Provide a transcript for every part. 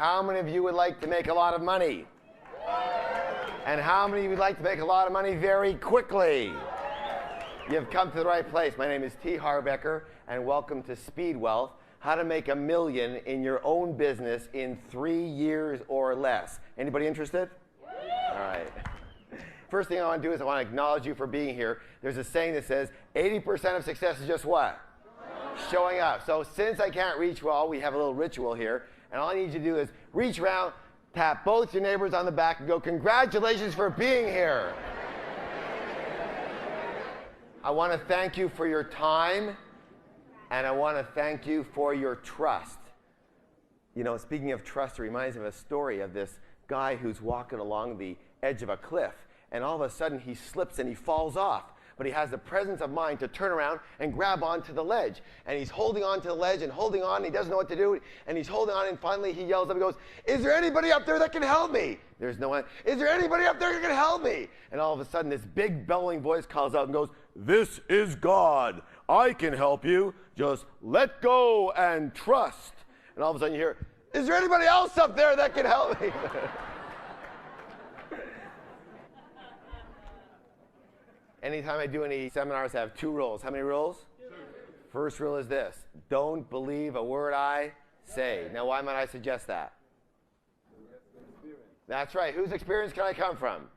How many of you would like to make a lot of money? And how many of you would like to make a lot of money very quickly? You've come to the right place. My name is T. Harbecker, and welcome to Speedwell, how to make $1 million in your own business in 3 years or less. Anybody interested? All right. First thing I want to do is I want to acknowledge you for being here. There's a saying that says 80% of success is just what? Showing up. So since I can't reach you all, we have a little ritual here, and all I need you to do is reach around, tap both your neighbors on the back, and go, congratulations for being here. I want to thank you for your time, and I want to thank you for your trust. You know, speaking of trust, it reminds me of a story of this guy who's walking along the edge of a cliff, and all of a sudden he slips and he falls off. But he has the presence of mind to turn around and grab onto the ledge. And he's holding on to the ledge and holding on, and he doesn't know what to do. And he's holding on, and finally he yells up and goes, "Is there anybody up there that can help me?" There's no one. "Is there anybody up there that can help me?" And all of a sudden this big bellowing voice calls out and goes, "This is God. I can help you. Just let go and trust." And all of a sudden you hear, "Is there anybody else up there that can help me?" Anytime I do any seminars, I have 2 rules. How many rules? 2. First rule is this: don't believe a word I say. Now, why might I suggest that? That's right. Whose experience can I come from?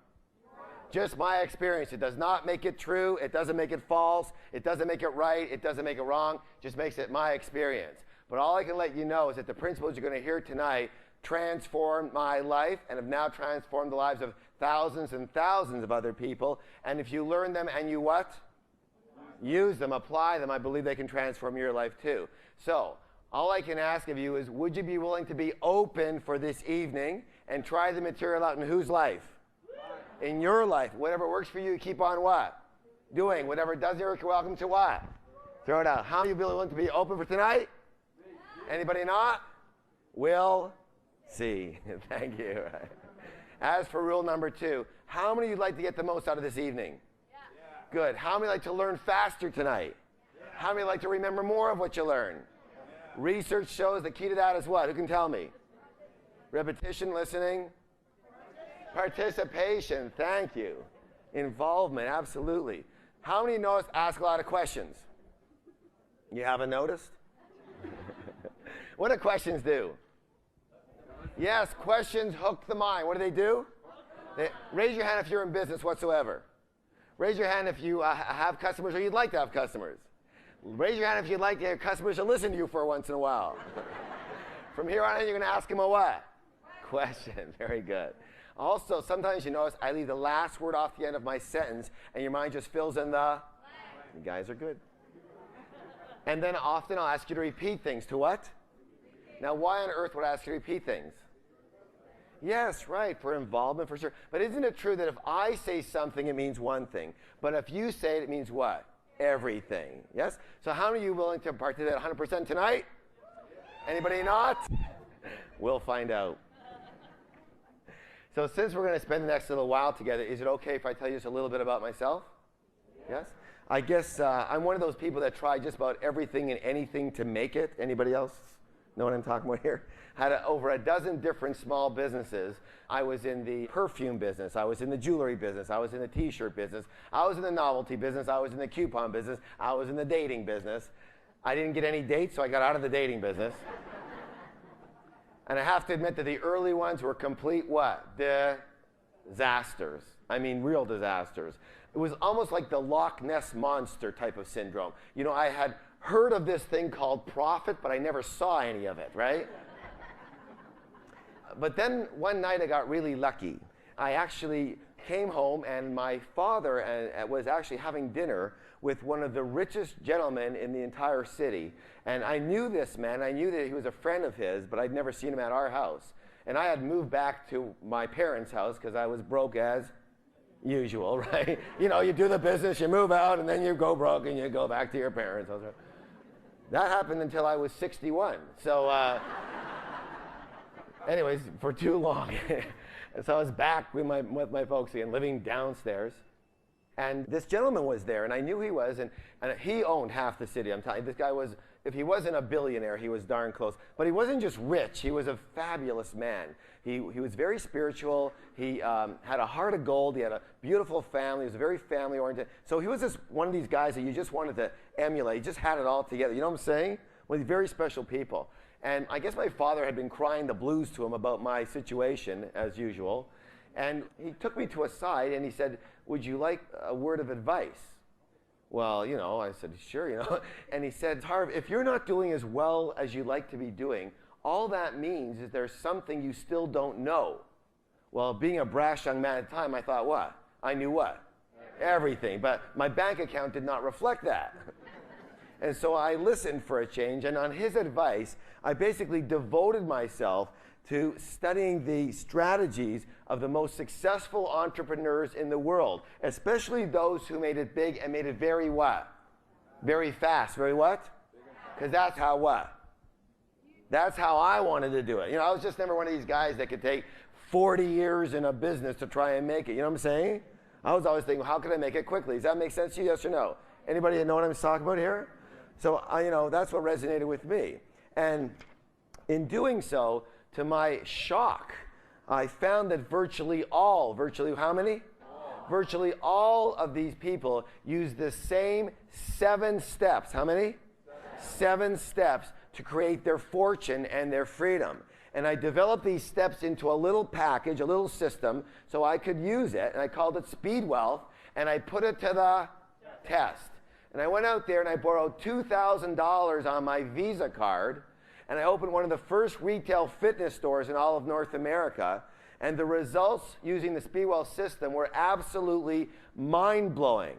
Just my experience. It does not make it true. It doesn't make it false. It doesn't make it right. It doesn't make it wrong. It just makes it my experience. But all I can let you know is that the principles you're going to hear tonight transformed my life and have now transformed the lives of thousands and thousands of other people. And if you learn them and you what? Use them, apply them, I believe they can transform your life too. So all I can ask of you is, would you be willing to be open for this evening and try the material out in whose life? In your life. Whatever works for you, keep on what? Doing. Whatever doesn't work, you're welcome to what? Throw it out. How many of you are willing to be open for tonight? Anybody not? Will see. Thank you. As for rule number 2, how many of you would like to get the most out of this evening? Yeah. Good. How many like to learn faster tonight? Yeah. How many like to remember more of what you learn? Yeah. Research shows the key to that is what? Who can tell me? Repetition, listening? Participation. Thank you. Involvement, absolutely. How many notice ask a lot of questions? You haven't noticed? What do questions do? Yes, questions hook the mind. What do? Raise your hand if you're in business whatsoever. Raise your hand if you have customers or you'd like to have customers. Raise your hand if you'd like to have customers to listen to you for once in a while. From here on in, you're going to ask them a what? Question. Very good. Also, sometimes you notice I leave the last word off the end of my sentence, and your mind just fills in the... You guys are good. And then often I'll ask you to repeat things. To what? Now, why on earth would I ask you to repeat things? Yes, right, for involvement, for sure. But isn't it true that if I say something, it means one thing? But if you say it, it means what? Everything. Yes? So how many of you willing to participate 100% tonight? Anybody not? We'll find out. So since we're going to spend the next little while together, is it okay if I tell you just a little bit about myself? Yes? I guess I'm one of those people that try just about everything and anything to make it. Anybody else know what I'm talking about here? Had over a dozen different small businesses. I was in the perfume business. I was in the jewelry business. I was in the t-shirt business. I was in the novelty business. I was in the coupon business. I was in the dating business. I didn't get any dates, so I got out of the dating business. And I have to admit that the early ones were complete what? Disasters. I mean, real disasters. It was almost like the Loch Ness Monster type of syndrome. You know, I had heard of this thing called profit, but I never saw any of it, right? But then one night I got really lucky. I actually came home, and my father was actually having dinner with one of the richest gentlemen in the entire city. And I knew this man. I knew that he was a friend of his, but I'd never seen him at our house. And I had moved back to my parents' house because I was broke as usual, right? You know, you do the business, you move out, and then you go broke, and you go back to your parents' house. That happened until I was 61. So anyways, for too long. And so I was back with my folks again, living downstairs. And this gentleman was there, and I knew he was, and he owned half the city. I'm telling you, this guy was if he wasn't a billionaire, he was darn close. But he wasn't just rich, he was a fabulous man. He was very spiritual, he had a heart of gold, he had a beautiful family, he was very family oriented. So he was just one of these guys that you just wanted to emulate, he just had it all together. You know what I'm saying? One of these very special people. And I guess my father had been crying the blues to him about my situation, as usual. And he took me to a side and he said, would you like a word of advice? Well, you know, I said, sure, you know. And he said, Harv, if you're not doing as well as you'd like to be doing, all that means is there's something you still don't know. Well, being a brash young man at the time, I thought, what? I knew what? Everything. But my bank account did not reflect that. And so I listened for a change, and on his advice, I basically devoted myself to studying the strategies of the most successful entrepreneurs in the world, especially those who made it big and made it very what? Very fast. Very what? Because that's how what? That's how I wanted to do it. You know, I was just never one of these guys that could take 40 years in a business to try and make it. You know what I'm saying? I was always thinking, how can I make it quickly? Does that make sense to you, yes or no? Anybody know what I'm talking about here? So, you know, that's what resonated with me. And in doing so, to my shock, I found that virtually how many? Virtually all of these people use the same 7 steps. How many? 7 steps to create their fortune and their freedom. And I developed these steps into a little package, a little system, so I could use it. And I called it Speedwell, and I put it to the test. And I went out there and I borrowed $2,000 on my Visa card, and I opened one of the first retail fitness stores in all of North America. And the results using the Speedwell system were absolutely mind-blowing.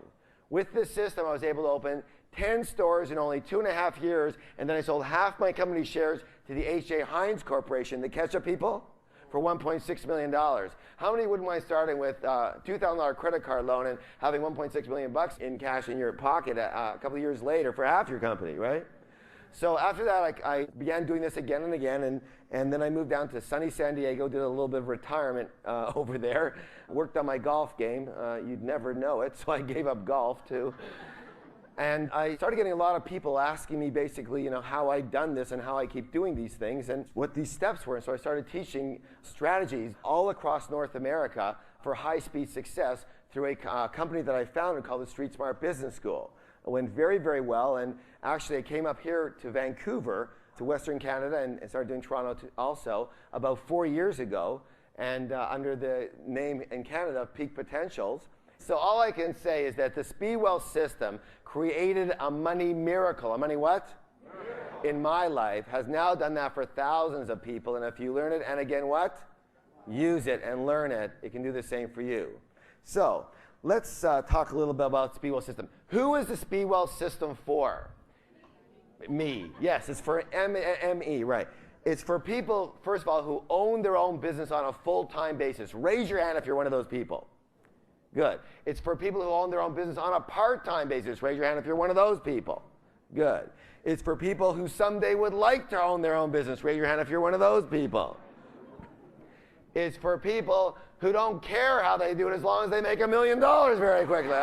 With this system, I was able to open 10 stores in only 2.5 years, and then I sold half my company shares to the H.J. Heinz Corporation, the ketchup people, for $1.6 million. How many wouldn't mind starting with a $2,000 credit card loan and having $1.6 million in cash in your pocket a couple of years later for half your company, right? So after that, I began doing this again and again, and then I moved down to sunny San Diego, did a little bit of retirement over there, worked on my golf game. You'd never know it, so I gave up golf too. And I started getting a lot of people asking me basically, you know, how I'd done this and how I keep doing these things and what these steps were. And so I started teaching strategies all across North America for high-speed success through a company that I founded called the Street Smart Business School. It went very, very well. And actually, I came up here to Vancouver, to Western Canada, and started doing Toronto also about 4 years ago, and under the name in Canada, Peak Potentials. So all I can say is that the Speedwell system created a money miracle. A money what? Miracle. In my life, has now done that for thousands of people. And if you learn it, and again what? Use it and learn it, it can do the same for you. So let's talk a little bit about the Speedwell system. Who is the Speedwell system for? Me. Yes, it's for ME, right. It's for people, first of all, who own their own business on a full-time basis. Raise your hand if you're one of those people. Good. It's for people who own their own business on a part-time basis. Raise your hand if you're one of those people. Good. It's for people who someday would like to own their own business. Raise your hand if you're one of those people. It's for people who don't care how they do it as long as they make $1 million very quickly.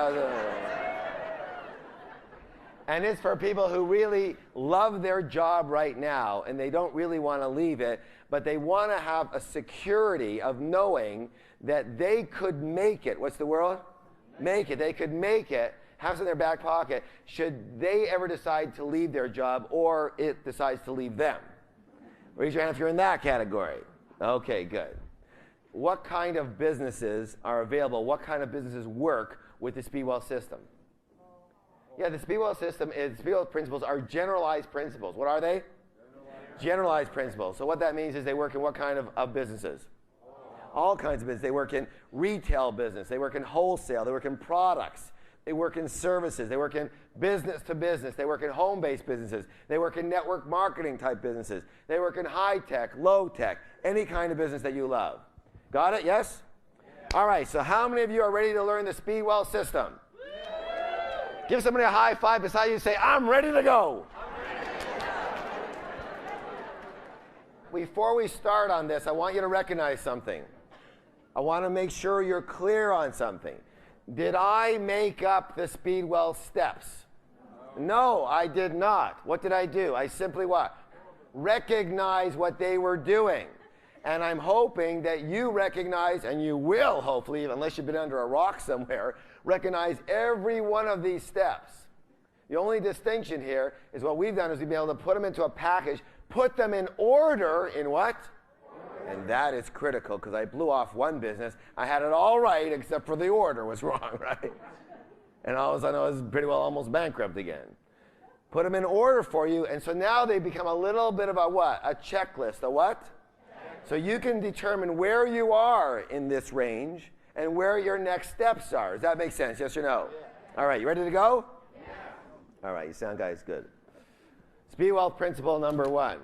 And it's for people who really love their job right now and they don't really want to leave it, but they want to have a security of knowing that they could make it. What's the word? Make it. They could make it, have it in their back pocket, should they ever decide to leave their job or it decides to leave them. Raise your hand if you're in that category. Okay, good. What kind of businesses are available? What kind of businesses work with the Speedwell system? Yeah, the Speedwell system is, Speedwell principles are generalized principles. What are they? Generalized principles. So what that means is they work in what kind of businesses? All kinds of business. They work in retail business. They work in wholesale. They work in products. They work in services. They work in business to business. They work in home-based businesses. They work in network marketing type businesses. They work in high-tech, low-tech, any kind of business that you love. Got it? Yes? Yeah. All right. So how many of you are ready to learn the Speedwell system? Yeah. Give somebody a high five beside you and say, I'm ready to go. Before we start on this, I want you to recognize something. I want to make sure you're clear on something. Did I make up the Speedwell steps? No, I did not. What did I do? I simply what? Recognize what they were doing. And I'm hoping that you recognize, and you will hopefully, unless you've been under a rock somewhere, recognize every one of these steps. The only distinction here is what we've done is we've been able to put them into a package, put them in order in what? And that is critical because I blew off one business. I had it all right except for the order was wrong, right? And all of a sudden I was pretty well almost bankrupt again. Put them in order for you, and so now they become a little bit of a what? A checklist. A what? So you can determine where you are in this range and where your next steps are. Does that make sense? Yes or no? Yeah. All right, you ready to go? Yeah. All right, you sound guys good. Speedwell principle number 1.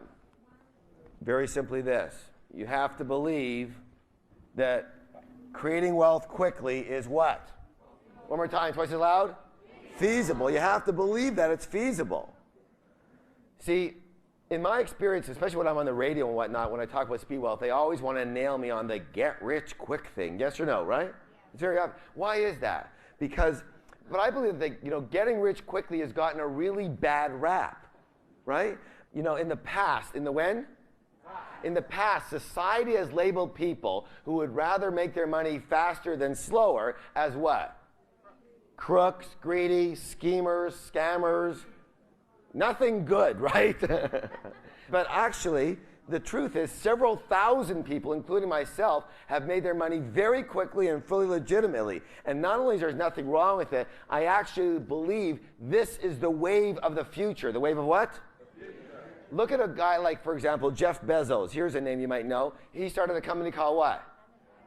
Very simply this. You have to believe that creating wealth quickly is what? One more time, twice as loud. Feasible. You have to believe that it's feasible. See, in my experience, especially when I'm on the radio and whatnot, when I talk about Speedwell, they always want to nail me on the get rich quick thing. Yes or no, right? It's very obvious. Why is that? But I believe that getting rich quickly has gotten a really bad rap, right? In the past, in the past, society has labeled people who would rather make their money faster than slower as what? Crooks, greedy, schemers, scammers. Nothing good, right? But actually, the truth is several thousand people, including myself, have made their money very quickly and fully legitimately. And not only is there nothing wrong with it, I actually believe this is the wave of the future. The wave of what? Look at a guy like, for example, Jeff Bezos. Here's a name you might know. He started a company called what?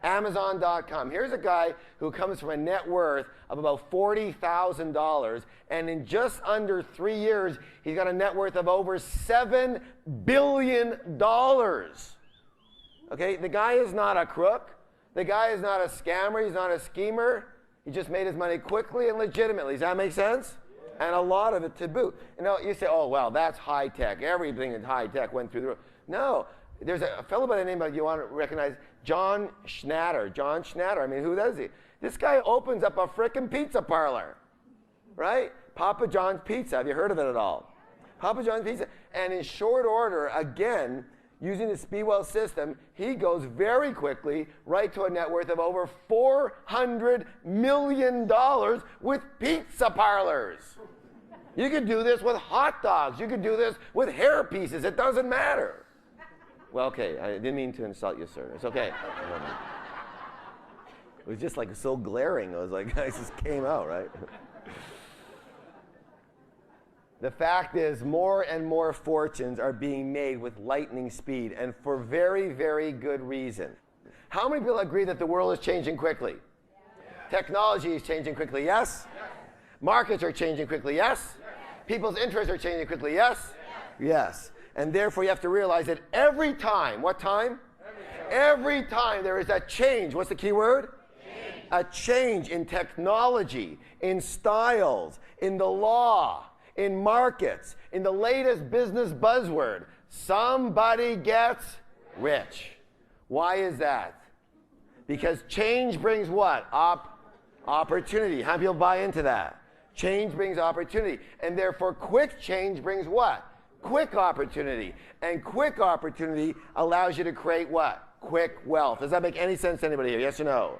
Amazon.com. Here's a guy who comes from a net worth of about $40,000, and in just under 3 years, he's got a net worth of over $7 billion. Okay, the guy is not a crook. The guy is not a scammer. He's not a schemer. He just made his money quickly and legitimately. Does that make sense? And a lot of it to boot. You say, oh, well, that's high tech. Everything in high tech went through the roof. No. There's a fellow by the name of, you want to recognize, John Schnatter. John Schnatter. I mean, who does he? This guy opens up a frickin' pizza parlor, right? Papa John's Pizza. Have you heard of it at all? Papa John's Pizza. And in short order, again, using the Speedwell system, he goes very quickly right to a net worth of over $400 million with pizza parlors. You could do this with hot dogs. You could do this with hair pieces. It doesn't matter. Well, okay, I didn't mean to insult you, sir. It's okay. It was just like so glaring. I was like, it just came out, right? The fact is, more and more fortunes are being made with lightning speed, and for very, very good reason. How many people agree that the world is changing quickly? Yeah. Technology is changing quickly, yes? Yes. Markets are changing quickly, yes? Yes. People's interests are changing quickly, yes? Yes. Yes. And therefore, you have to realize that every time, what time? Every time there is a change. What's the key word? Change. A change in technology, in styles, in the law, in markets, in the latest business buzzword. Somebody gets rich. Why is that? Because change brings what? Opportunity. How many people buy into that? Change brings opportunity. And therefore, quick change brings what? Quick opportunity. And quick opportunity allows you to create what? Quick wealth. Does that make any sense to anybody here? Yes or no?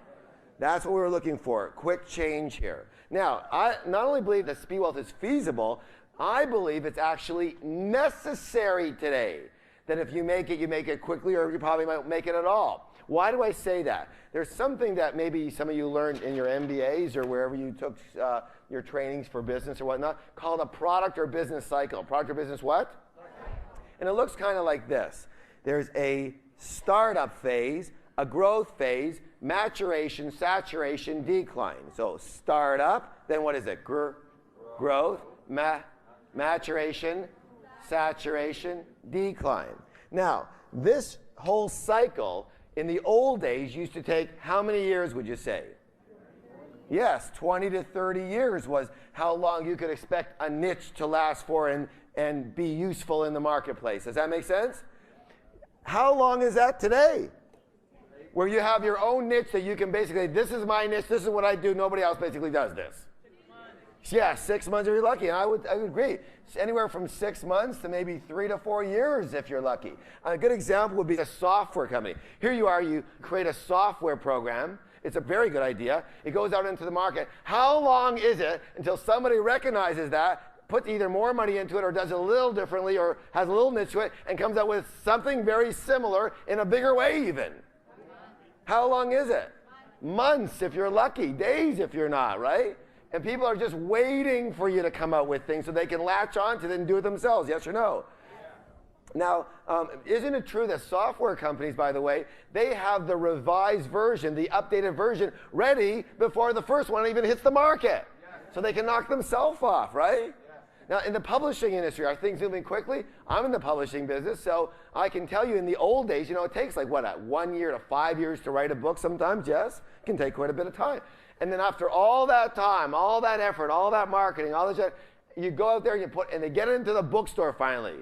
That's what we were looking for. Quick change here. Now, I not only believe that speed wealth is feasible, I believe it's actually necessary today. That if you make it quickly, or you probably might make it at all. Why do I say that? There's something that maybe some of you learned in your MBAs or wherever you took your trainings for business or whatnot, called a product or business cycle. Product or business what? And it looks kind of like this. There's a startup phase, a growth phase, maturation, saturation, decline. So startup, then what is it? Growth, maturation, saturation, decline. Now, this whole cycle in the old days used to take how many years, would you say? Yes, 20 to 30 years was how long you could expect a niche to last for and be useful in the marketplace. Does that make sense? How long is that today? Where you have your own niche that you can basically, this is my niche, this is what I do, nobody else basically does this. Yeah, 6 months if you're lucky. I would agree. It's anywhere from 6 months to maybe 3 to 4 years if you're lucky. A good example would be a software company. Here you are, you create a software program. It's a very good idea. It goes out into the market. How long is it until somebody recognizes that, puts either more money into it or does it a little differently or has a little niche to it and comes out with something very similar in a bigger way even? How long is it? Months if you're lucky, days if you're not, right? And people are just waiting for you to come out with things so they can latch on to it and do it themselves, yes or no? Now, isn't it true that software companies, by the way, they have the revised version, the updated version, ready before the first one even hits the market? So they can knock themselves off, right? Now, in the publishing industry, are things moving quickly? I'm in the publishing business, so I can tell you in the old days, it takes like, 1 year to 5 years to write a book sometimes, yes? It can take quite a bit of time. And then after all that time, all that effort, all that marketing, all that, you go out there and they get it into the bookstore finally.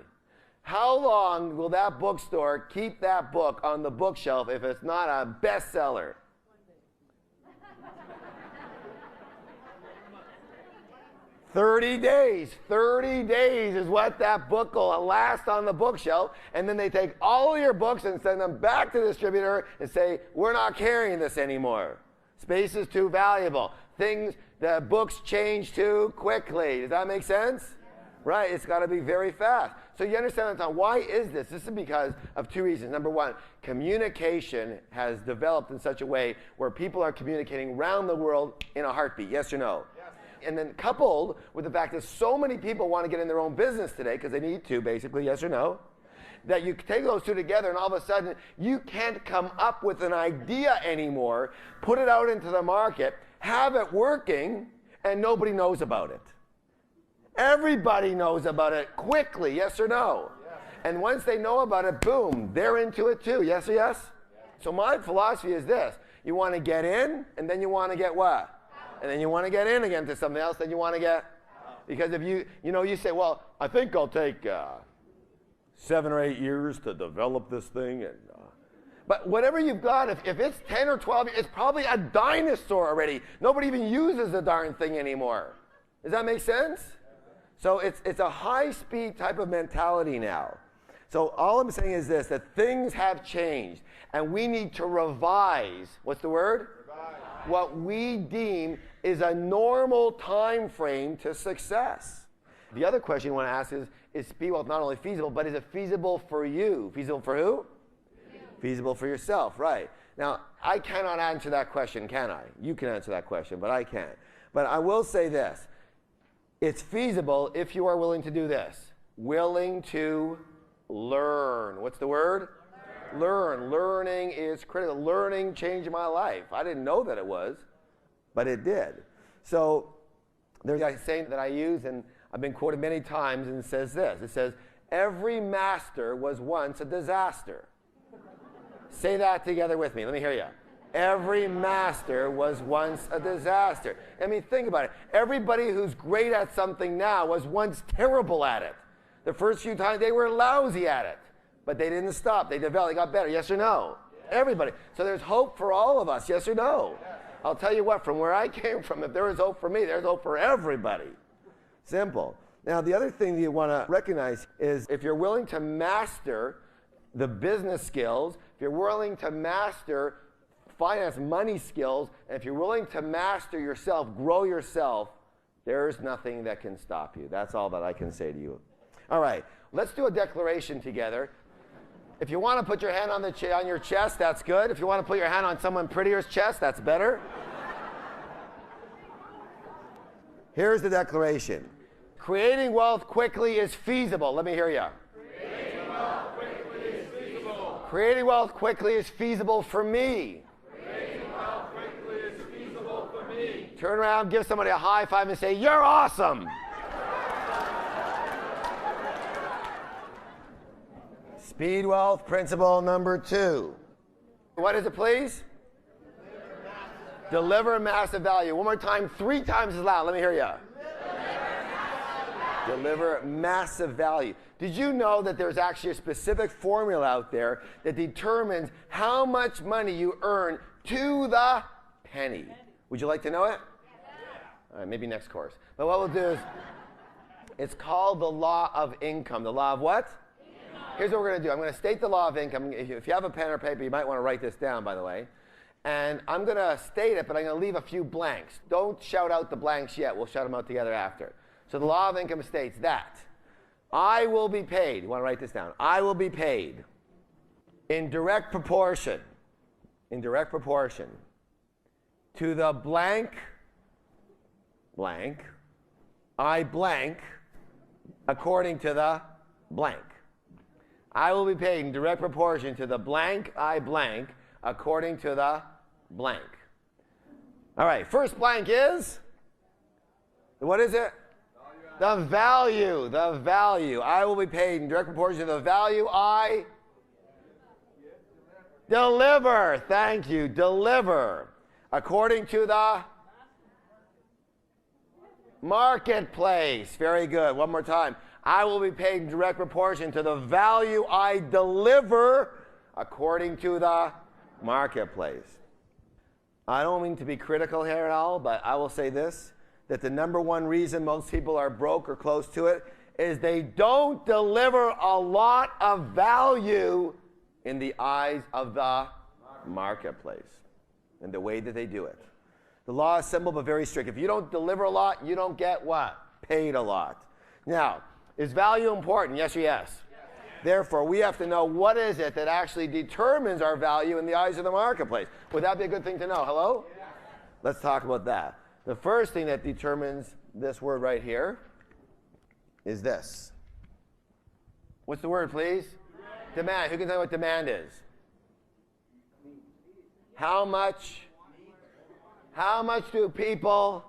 How long will that bookstore keep that book on the bookshelf if it's not a bestseller? 30 days. 30 days is what that book will last on the bookshelf. And then they take all of your books and send them back to the distributor and say, we're not carrying this anymore. Space is too valuable. The books change too quickly. Does that make sense? Right, it's got to be very fast. So you understand that. Why is this? This is because of two reasons. Number one, communication has developed in such a way where people are communicating around the world in a heartbeat. Yes or no? Yes. And then coupled with the fact that so many people want to get in their own business today because they need to, basically, yes or no? That you take those two together and all of a sudden you can't come up with an idea anymore, put it out into the market, have it working, and nobody knows about it. Everybody knows about it quickly, yes or no? Yes. And once they know about it, boom, they're into it too, yes or yes? So my philosophy is this. You want to get in, and then you want to get what? And then you want to get in again to something else, then you want to get? Because if you say, well, I think I'll take 7 or 8 years to develop this thing. But whatever you've got, if it's 10 or 12, it's probably a dinosaur already. Nobody even uses the darn thing anymore. Does that make sense? So it's a high-speed type of mentality now. So all I'm saying is this, that things have changed, and we need to revise, what's the word? Revise. What we deem is a normal time frame to success. The other question you want to ask is Speedwell not only feasible, but is it feasible for you? Feasible for who? Feasible for yourself, right. Now, I cannot answer that question, can I? You can answer that question, but I can't. But I will say this. It's feasible if you are willing to do this. Willing to learn. What's the word? Learn. Learning is critical. Learning changed my life. I didn't know that it was, but it did. So there's a saying that I use, and I've been quoted many times, and it says this. It says, every master was once a disaster. Say that together with me. Let me hear you. Every master was once a disaster. I mean, think about it. Everybody who's great at something now was once terrible at it. The first few times they were lousy at it, but they didn't stop. They developed, they got better. Yes or no? Yeah. Everybody. So there's hope for all of us. Yes or no? Yeah. I'll tell you what, from where I came from, if there was hope for me, there's hope for everybody. Simple. Now, the other thing that you want to recognize is if you're willing to master the business skills, if you're willing to master finance, money skills, and if you're willing to master yourself, grow yourself, there's nothing that can stop you. That's all that I can say to you. All right, let's do a declaration together. If you want to put your hand on your chest, that's good. If you want to put your hand on someone prettier's chest, that's better. Here's the declaration. Creating wealth quickly is feasible. Let me hear you. Creating wealth quickly is feasible. Creating wealth quickly is feasible for me. Turn around, give somebody a high five and say, you're awesome. Speed wealth principle number 2. What is it, please? Deliver massive value. One more time, 3 times as loud. Let me hear you. Deliver massive value. Did you know that there's actually a specific formula out there that determines how much money you earn to the penny? Would you like to know it? All right, maybe next course. But what we'll do is, it's called the law of income. The law of what? Income. Here's what we're going to do. I'm going to state the law of income. If you have a pen or paper, you might want to write this down, by the way. And I'm going to state it, but I'm going to leave a few blanks. Don't shout out the blanks yet. We'll shout them out together after. So the law of income states that I will be paid. You want to write this down. I will be paid in direct proportion to the blank, I blank, according to the blank. I will be paid in direct proportion to the blank, I blank, according to the blank. All right, first blank is, what is it? The value, the value. I will be paid in direct proportion to the value I deliver. Thank you, deliver. According to the marketplace. Very good. One more time. I will be paid in direct proportion to the value I deliver according to the marketplace. I don't mean to be critical here at all, but I will say this, that the number one reason most people are broke or close to it is they don't deliver a lot of value in the eyes of the marketplace and the way that they do it. The law is simple but very strict. If you don't deliver a lot, you don't get what? Paid a lot. Now, is value important? Yes or yes? Therefore, we have to know what is it that actually determines our value in the eyes of the marketplace. Would that be a good thing to know? Hello? Yes. Let's talk about that. The first thing that determines this word right here is this. What's the word, please? Demand. Who can tell me what demand is? How much do people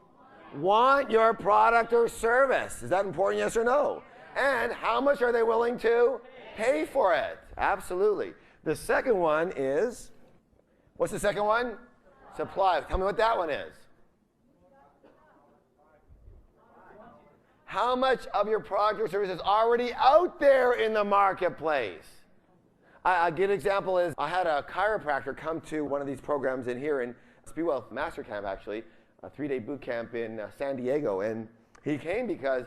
want your product or service? Is that important, yes or no? And how much are they willing to pay for it? Absolutely. The second one is, what's the second one? Supply. Tell me what that one is. How much of your product or service is already out there in the marketplace? A good example is I had a chiropractor come to one of these programs in here in Speedwell Master Camp, actually, a 3-day boot camp in San Diego. And he came because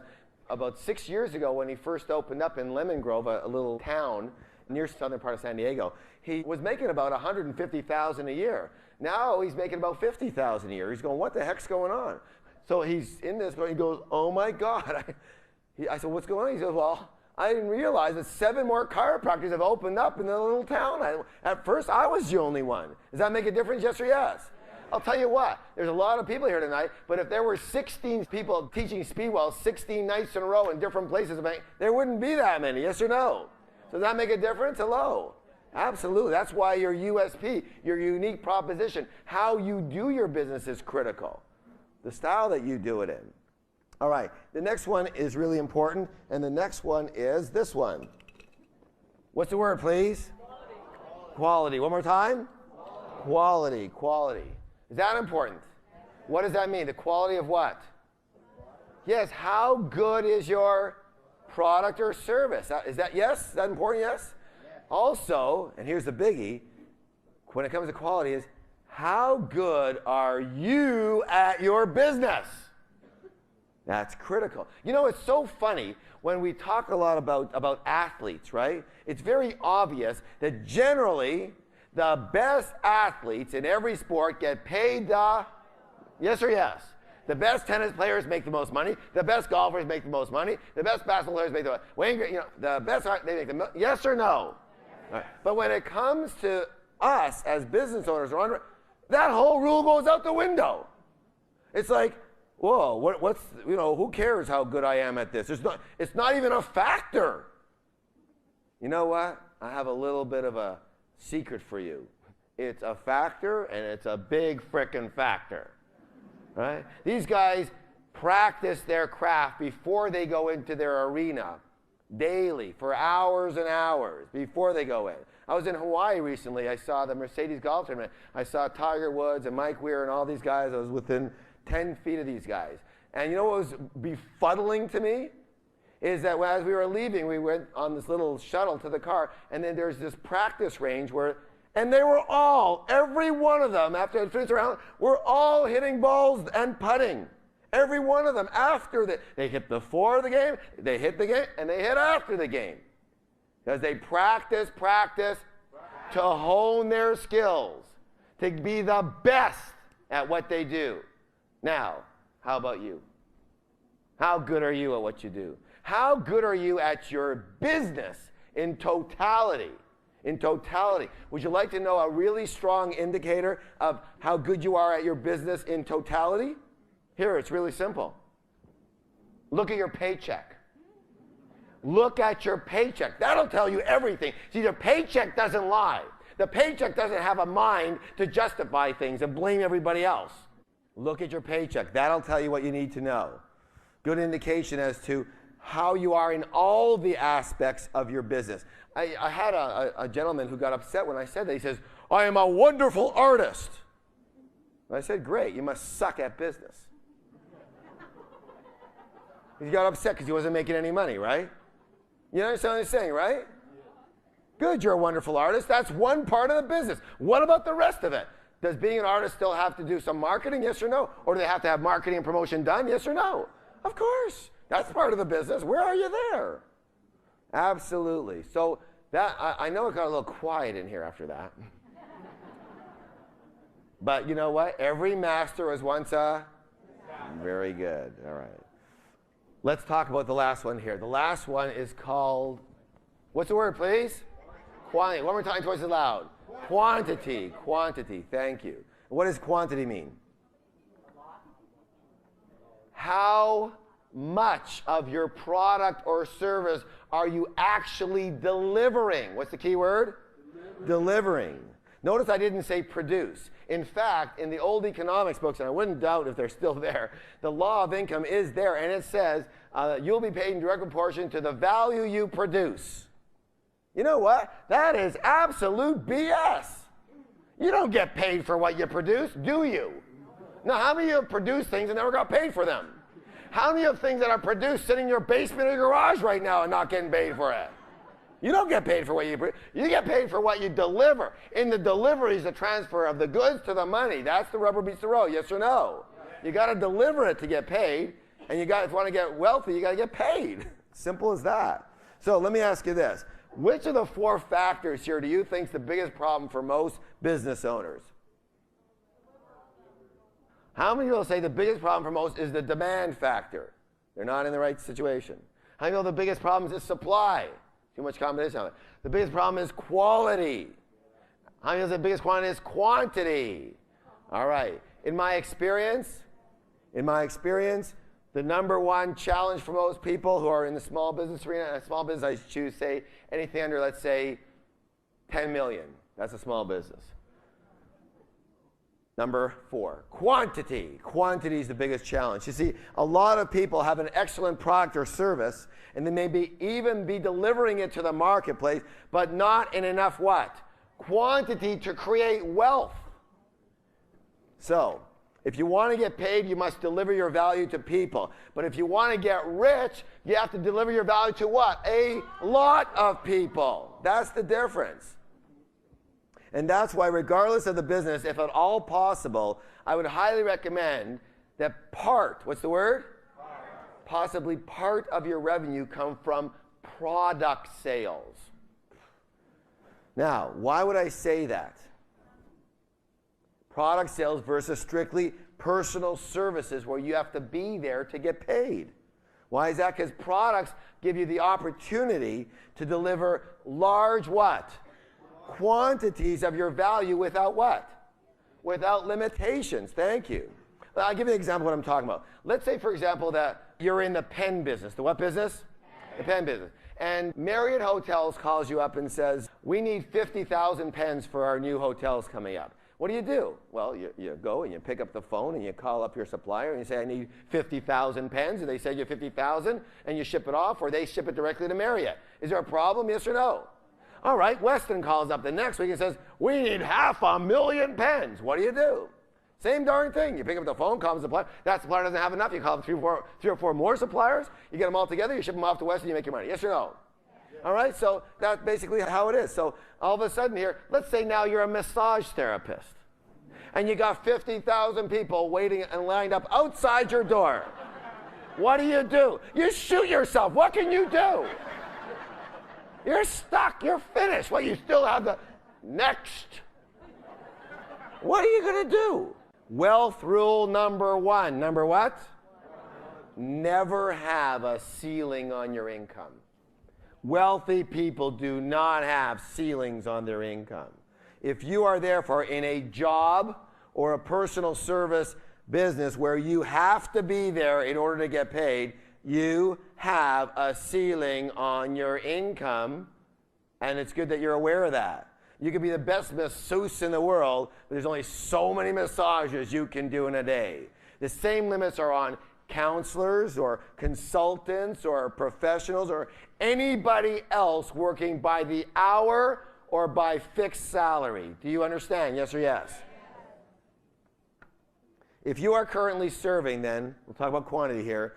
about 6 years ago when he first opened up in Lemon Grove, a little town near southern part of San Diego, he was making about $150,000 a year. Now he's making about $50,000 a year. He's going, what the heck's going on? So he's in this, he goes, oh my God. I said, what's going on? He says, well, I didn't realize that 7 more chiropractors have opened up in the little town. At first, I was the only one. Does that make a difference, yes or yes? I'll tell you what, there's a lot of people here tonight, but if there were 16 people teaching Speedwell 16 nights in a row in different places, there wouldn't be that many, yes or no? So does that make a difference? Hello? Absolutely. That's why your USP, your unique proposition, how you do your business is critical. The style that you do it in. All right, the next one is really important, and the next one is this one. What's the word, please? Quality. One more time? Quality. Quality. Is that important? What does that mean? The quality of what? Yes, how good is your product or service? Is that yes? Is that important? Yes? Also, and here's the biggie, when it comes to quality is, how good are you at your business? That's critical. You know, it's so funny when we talk a lot about athletes, right? It's very obvious that generally the best athletes in every sport get paid the, yes or yes? The best tennis players make the most money. The best golfers make the most money. The best basketball players make the most. The best, they make the most. Yes or no? Right. But when it comes to us as business owners, that whole rule goes out the window. It's like, whoa, what's, who cares how good I am at this? It's not even a factor. You know what? I have a little bit of a secret for you. It's a factor, and it's a big frickin' factor, right? These guys practice their craft before they go into their arena daily for hours and hours before they go in. I was in Hawaii recently. I saw the Mercedes golf tournament. I saw Tiger Woods and Mike Weir and all these guys. I was within 10 feet of these guys. And you know what was befuddling to me? Is that as we were leaving, we went on this little shuttle to the car, and then there's this practice range and they were all, every one of them, after I finished around, were all hitting balls and putting. Every one of them after they hit before the game, they hit the game, and they hit after the game. Because they practice to hone their skills, to be the best at what they do. Now, how about you? How good are you at what you do? How good are you at your business in totality? In totality. Would you like to know a really strong indicator of how good you are at your business in totality? Here, it's really simple. Look at your paycheck. Look at your paycheck. That'll tell you everything. See, the paycheck doesn't lie. The paycheck doesn't have a mind to justify things and blame everybody else. Look at your paycheck. That'll tell you what you need to know. Good indication as to how you are in all the aspects of your business. I had a gentleman who got upset when I said that. He says, I am a wonderful artist. And I said, great, you must suck at business. He got upset because he wasn't making any money, right? You understand what I'm saying, right? Good, you're a wonderful artist. That's one part of the business. What about the rest of it? Does being an artist still have to do some marketing, yes or no? Or do they have to have marketing and promotion done, yes or no? Of course. That's part of the business. Where are you there? Absolutely. So that I know it got a little quiet in here after that. But you know what? Every master was once a... Very good. All right. Let's talk about the last one here. The last one is called... What's the word, please? Quantity. One more time, twice as loud. Quantity. Quantity. Thank you. What does quantity mean? How much of your product or service are you actually delivering? What's the key word? Delivering. Notice I didn't say produce. In fact, in the old economics books, and I wouldn't doubt if they're still there, the law of income is there, and it says you'll be paid in direct proportion to the value you produce. You know what? That is absolute BS. You don't get paid for what you produce, do you? Now, how many of you have produced things and never got paid for them? How many of things that are produced sitting in your basement or your garage right now and not getting paid for it? You don't get paid for what you produce. You get paid for what you deliver. In the delivery is the transfer of the goods to the money. That's the rubber meets the road, yes or no? You got to deliver it to get paid, and if you want to get wealthy, you got to get paid. Simple as that. So let me ask you this. Which of the four factors here do you think is the biggest problem for most business owners? How many people say the biggest problem for most is the demand factor? They're not in the right situation. How many people the biggest problem is supply? Too much competition on it. The biggest problem is quality. How many people say the biggest quantity is quantity? All right. In my experience, the number one challenge for most people who are in the small business arena, small business, I choose, say, anything under, let's say, 10 million. That's a small business. Number 4, quantity. Quantity is the biggest challenge. You see, a lot of people have an excellent product or service, and they may even be delivering it to the marketplace, but not in enough what? Quantity to create wealth. So, if you want to get paid, you must deliver your value to people. But if you want to get rich, you have to deliver your value to what? A lot of people. That's the difference. And that's why, regardless of the business, if at all possible, I would highly recommend that what's the word? Possibly part of your revenue come from product sales. Now, why would I say that? Product sales versus strictly personal services where you have to be there to get paid. Why is that? Because products give you the opportunity to deliver large what? Quantities of your value without what? Without limitations. Thank you. I'll give you an example of what I'm talking about. Let's say, for example, that you're in the pen business. The what business? The pen business. And Marriott Hotels calls you up and says, we need 50,000 pens for our new hotels coming up. What do? Well, you go and you pick up the phone and you call up your supplier and you say, I need 50,000 pens. And they say you're 50,000 and you ship it off, or they ship it directly to Marriott. Is there a problem, yes or no? All right, Weston calls up the next week and says, we need 500,000 pens. What do? Same darn thing. You pick up the phone, call the supplier. That supplier doesn't have enough. You call three or four more suppliers. You get them all together. You ship them off to Weston. You make your money. Yes or no? All right, so that's basically how it is. So all of a sudden here, let's say now you're a massage therapist. and you got 50,000 people waiting and lined up outside your door. What do? You shoot yourself. What can you do? You're stuck. You're finished. Well, you still have the next. What are you going to do? Wealth rule number 1. Number what? Never have a ceiling on your income. Wealthy people do not have ceilings on their income. If you are therefore in a job or a personal service business where you have to be there in order to get paid, you have a ceiling on your income, and it's good that you're aware of that. You could be the best masseuse in the world, but there's only so many massages you can do in a day. The same limits are on counselors or consultants or professionals or anybody else working by the hour or by fixed salary. Do you understand? Yes or yes? If you are currently serving, then, we'll talk about quantity here,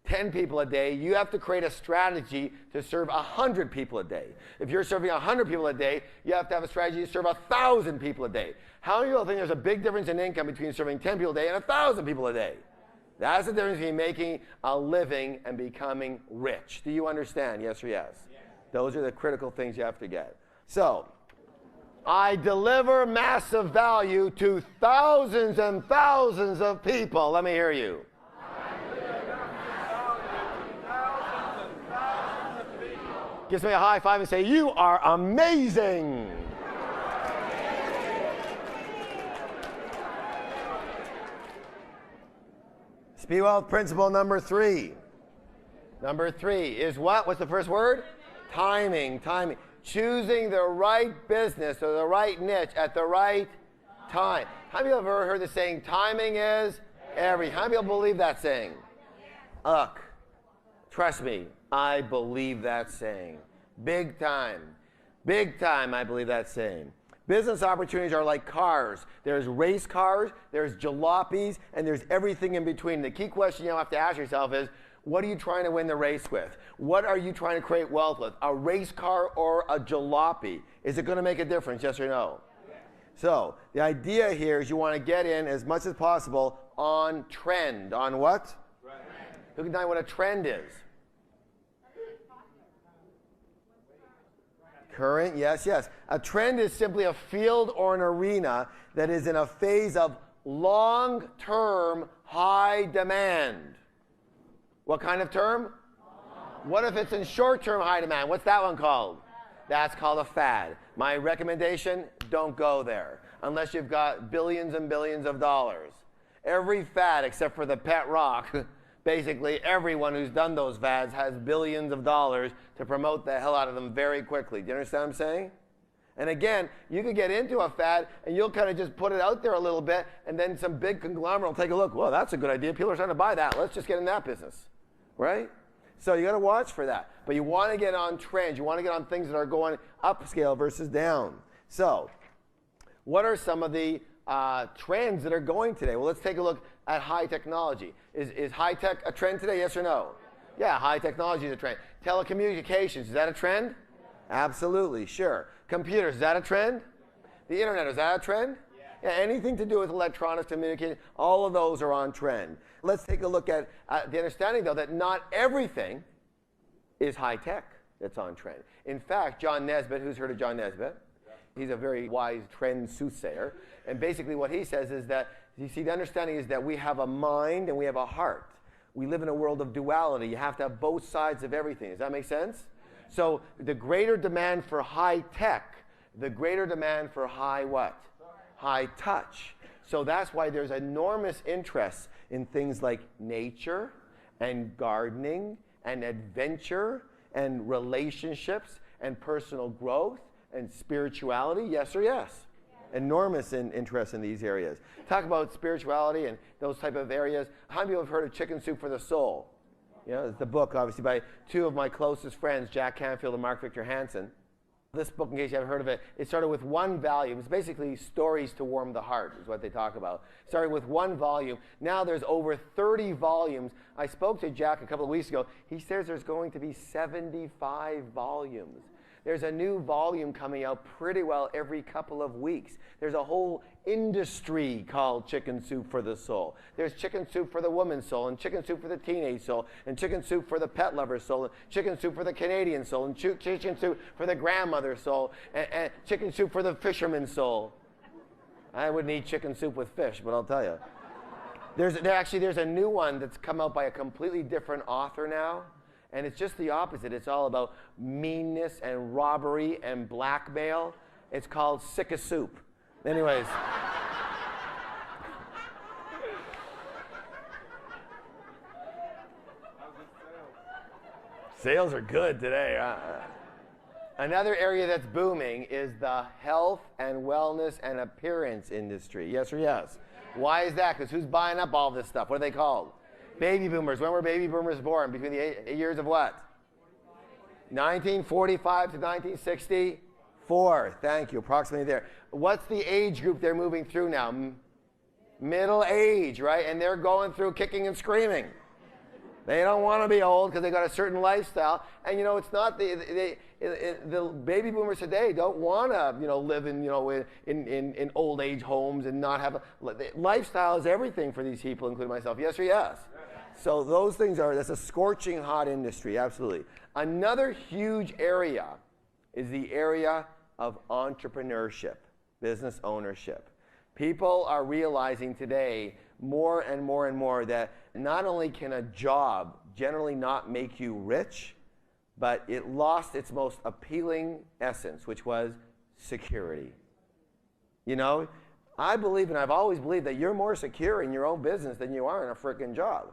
10 people a day, you have to create a strategy to serve 100 people a day. If you're serving 100 people a day, you have to have a strategy to serve 1,000 people a day. How many people think there's a big difference in income between serving 10 people a day and 1,000 people a day? That's the difference between making a living and becoming rich. Do you understand? Yes or yes? Yes. Those are the critical things you have to get. So, I deliver massive value to thousands and thousands of people. Let me hear you. I deliver value to thousands and thousands of people. Gives me a high five and say, you are amazing. Speedwell principle number 3. Number 3 is what? What's the first word? Timing. Timing. Choosing the right business or the right niche at the right time. How many of you have ever heard the saying, timing is everything? How many people believe that saying? Look, trust me, I believe that saying. Big time. Big time, I believe that saying. Business opportunities are like cars. There's race cars, there's jalopies, and there's everything in between. The key question you have to ask yourself is, what are you trying to win the race with? What are you trying to create wealth with? A race car or a jalopy? Is it going to make a difference, yes or no? Yes. So the idea here is you want to get in as much as possible on trend. On what? Trend. Who can tell me what a trend is? Current, yes, yes. A trend is simply a field or an arena that is in a phase of long-term high demand. What kind of term? What if it's in short-term high demand? What's that one called? That's called a fad. My recommendation, don't go there unless you've got billions and billions of dollars. Every fad except for the pet rock, basically everyone who's done those fads has billions of dollars to promote the hell out of them very quickly. Do you understand what I'm saying? And again, you could get into a fad and you'll kind of just put it out there a little bit and then some big conglomerate will take a look. Well, that's a good idea. People are trying to buy that. Let's just get in that business. Right? So you got to watch for that. But you want to get on trends. You want to get on things that are going upscale versus down. So what are some of the trends that are going today? Well, let's take a look at high technology. Is high tech a trend today, yes or no? Yeah, high technology is a trend. Telecommunications, is that a trend? Absolutely, sure. Computers, is that a trend? The internet, is that a trend? Yeah, anything to do with electronics, communication, all of those are on trend. Let's take a look at the understanding, though, that not everything is high tech that's on trend. In fact, John Nesbitt, who's heard of John Nesbitt? He's a very wise trend soothsayer. And basically what he says is that, you see, the understanding is that we have a mind and we have a heart. We live in a world of duality. You have to have both sides of everything. Does that make sense? So the greater demand for high tech, the greater demand for high what? High touch. So that's why there's enormous interest in things like nature and gardening and adventure and relationships and personal growth and spirituality. Yes or yes? Enormous interest in these areas. Talk about spirituality and those type of areas. How many people have heard of Chicken Soup for the Soul? You know, it's the book, obviously, by two of my closest friends, Jack Canfield and Mark Victor Hansen. This book, in case you haven't heard of it, it started with one volume. It's basically stories to warm the heart is what they talk about. Started with one volume. Now there's over 30 volumes. I spoke to Jack a couple of weeks ago. He says there's going to be 75 volumes. There's a new volume coming out pretty well every couple of weeks. There's a whole industry called Chicken Soup for the Soul. There's Chicken Soup for the woman's soul, and Chicken Soup for the teenage soul, and Chicken Soup for the pet lover's soul, and Chicken Soup for the Canadian soul, and Chicken Soup for the grandmother's soul, and Chicken Soup for the fisherman's soul. I wouldn't eat chicken soup with fish, but I'll tell you. There's a new one that's come out by a completely different author now, and it's just the opposite. It's all about meanness and robbery and blackmail. It's called Sick of Soup. Anyways. Sales are good today. Another area that's booming is the health and wellness and appearance industry. Yes or yes? Why is that? Because who's buying up all this stuff? What are they called? Baby boomers. When were baby boomers born? Between the years of what? 1945 to 1964. Thank you. Approximately there. What's the age group they're moving through now? Middle age, right? And they're going through kicking and screaming. They don't want to be old because they got a certain lifestyle. And it's not the baby boomers today don't want to live in old age homes and not have lifestyle is everything for these people, including myself. Yes or yes? So those things that's a scorching hot industry, absolutely. Another huge area is the area of entrepreneurship, business ownership. People are realizing today more and more and more that not only can a job generally not make you rich, but it lost its most appealing essence, which was security. I believe, and I've always believed, that you're more secure in your own business than you are in a frickin' job.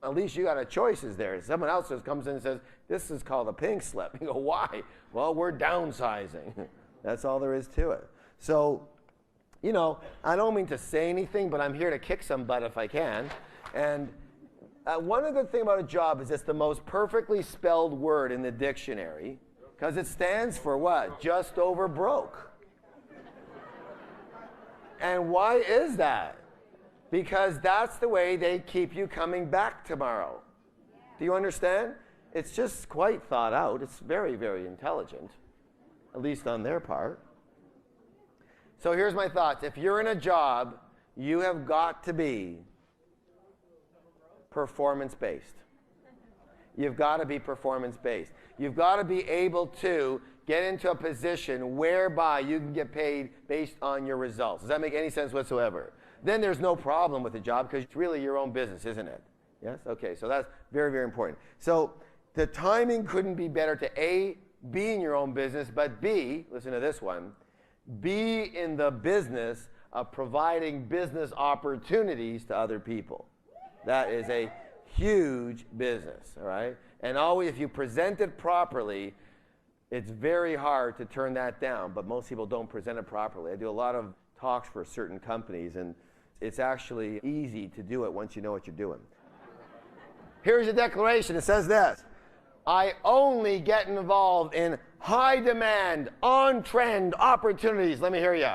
At least you got a choices there. Someone else just comes in and says, this is called a pink slip. You go, why? Well, we're downsizing. That's all there is to it. So, I don't mean to say anything, but I'm here to kick some butt if I can. And one other thing about a job is it's the most perfectly spelled word in the dictionary because it stands for what? Just over broke. And why is that? Because that's the way they keep you coming back tomorrow. Do you understand? It's just quite thought out. It's very, very intelligent, at least on their part. So here's my thoughts. If you're in a job, you have got to be performance-based. You've got to be performance-based. You've got to be able to get into a position whereby you can get paid based on your results. Does that make any sense whatsoever? Then there's no problem with the job because it's really your own business, isn't it? Yes? Okay, so that's very, very important. So the timing couldn't be better to A, be in your own business, but B, listen to this one, be in the business of providing business opportunities to other people. That is a huge business, all right? And always, if you present it properly, it's very hard to turn that down, but most people don't present it properly. I do a lot of talks for certain companies, and it's actually easy to do it once you know what you're doing. Here's a declaration. It says this: I only get involved in high demand, on trend opportunities. Let me hear you.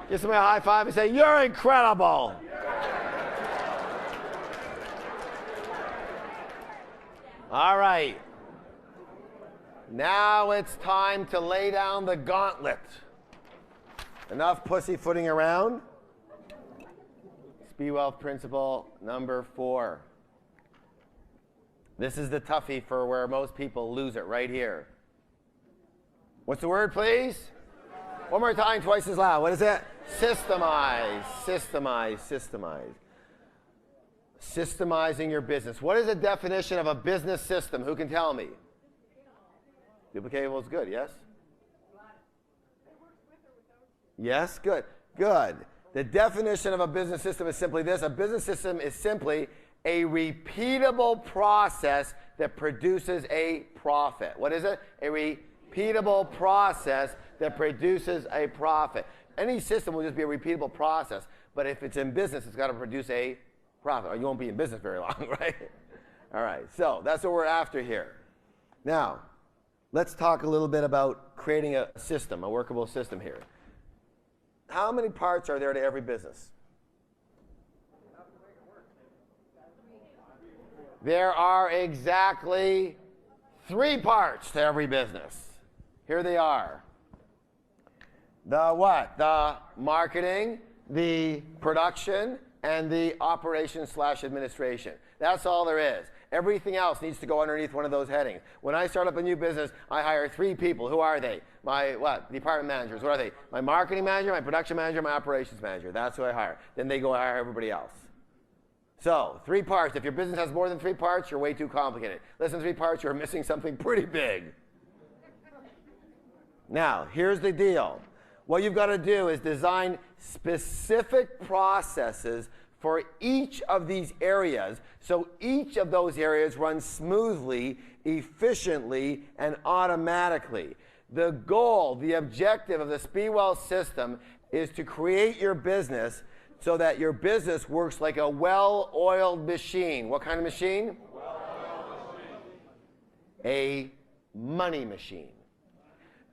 Give somebody a high five and say, you're incredible. All right. Now it's time to lay down the gauntlet. Enough pussyfooting around. Speedwell principle number 4. This is the toughie for where most people lose it right here. What's the word, please? One more time, twice as loud. What is it? Systemize, systemize, systemize. Systemizing your business. What is the definition of a business system? Who can tell me? Duplicatable is good, yes? Yes, good. Good. The definition of a business system is simply this. A business system is simply a repeatable process that produces a profit. What is it? A repeatable process that produces a profit. Any system will just be a repeatable process, but if it's in business, it's got to produce a profit, or you won't be in business very long, right? All right, so that's what we're after here. Now, let's talk a little bit about creating a system, a workable system here. How many parts are there to every business? There are exactly 3 parts to every business. Here they are. The what? The marketing, the production, and the operations/administration. That's all there is. Everything else needs to go underneath one of those headings. When I start up a new business, I hire 3 people. Who are they? My what? Department managers. What are they? My marketing manager, my production manager, my operations manager. That's who I hire. Then they go hire everybody else. So 3 parts. If your business has more than 3 parts, you're way too complicated. Less than 3 parts, you're missing something pretty big. Now, here's the deal. What you've got to do is design specific processes for each of these areas, so each of those areas runs smoothly, efficiently, and automatically. The goal, the objective of the Speedwell system is to create your business so that your business works like a well-oiled machine. What kind of machine? Well-oiled machine. A money machine.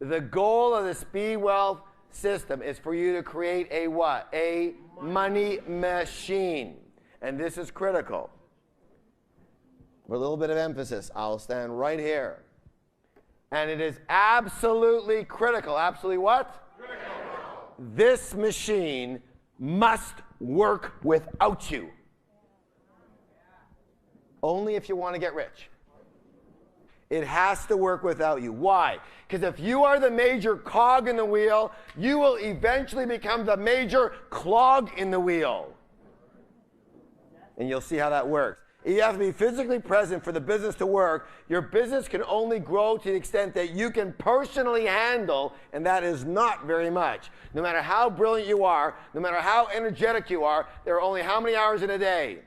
The goal of the Speedwell system is for you to create a what? A money machine. And this is critical. For a little bit of emphasis, I'll stand right here. And it is absolutely critical. Absolutely what? Critical. This machine must work without you. Only if you want to get rich. It has to work without you. Why? Because if you are the major cog in the wheel, you will eventually become the major clog in the wheel. And you'll see how that works. You have to be physically present for the business to work. Your business can only grow to the extent that you can personally handle, and that is not very much. No matter how brilliant you are, no matter how energetic you are, there are only how many hours in a day?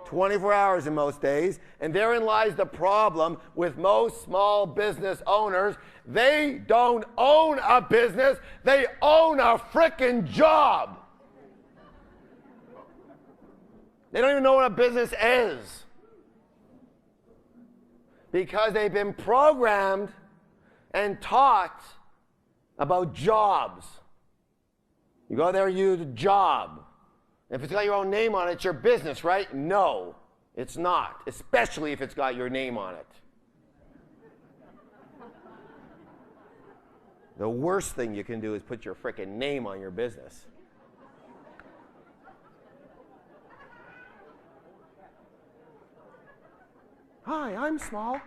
24 hours in most days, and therein lies the problem with most small business owners. They don't own a business, they own a frickin' job. They don't even know what a business is because they've been programmed and taught about jobs. You go there, you do the job. If it's got your own name on it, it's your business, right? No, it's not, especially if it's got your name on it. The worst thing you can do is put your frickin' name on your business. Hi, I'm small.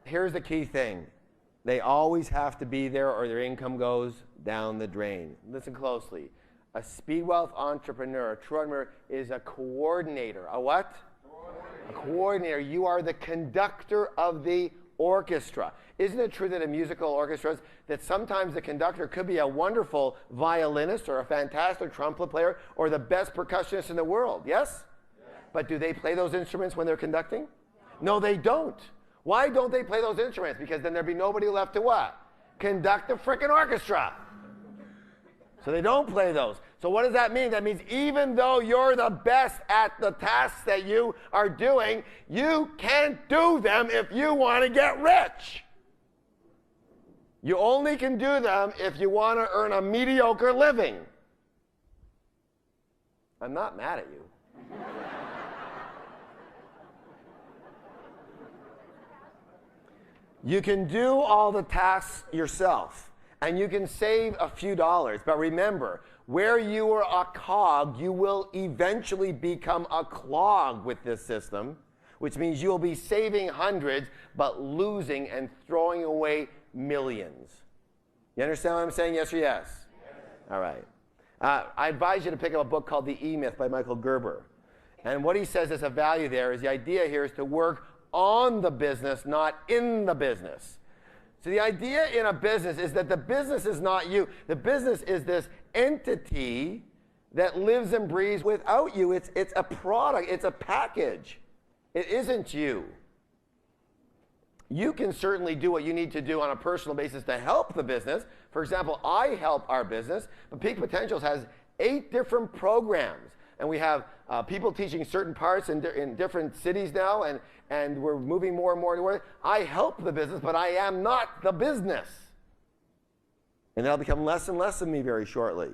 Here's the key thing. They always have to be there or their income goes down the drain. Listen closely. A Speedwell entrepreneur, a true entrepreneur, is a coordinator. A what? A coordinator. You are the conductor of the orchestra. Isn't it true that in musical orchestras that sometimes the conductor could be a wonderful violinist or a fantastic trumpet player or the best percussionist in the world? Yes? But do they play those instruments when they're conducting? No, they don't. Why don't they play those instruments? Because then there'd be nobody left to what? Conduct the frickin' orchestra. So they don't play those. So what does that mean? That means even though you're the best at the tasks that you are doing, you can't do them if you want to get rich. You only can do them if you want to earn a mediocre living. I'm not mad at you. You can do all the tasks yourself, and you can save a few dollars. But remember, where you are a cog, you will eventually become a clog with this system, which means you will be saving hundreds, but losing and throwing away millions. You understand what I'm saying? Yes or yes? Yes. All right. I advise you to pick up a book called The E-Myth by Michael Gerber. And what he says is a value there is the idea here is to work on the business, not in the business. So the idea in a business is that the business is not you. The business is this entity that lives and breathes without you. It's a product. It's a package. It isn't you. You can certainly do what you need to do on a personal basis to help the business. For example, I help our business, but Peak Potentials has 8 different programs. And we have people teaching certain parts in different cities now, and we're moving more and more to where I help the business, but I am not the business. And that'll become less and less of me very shortly.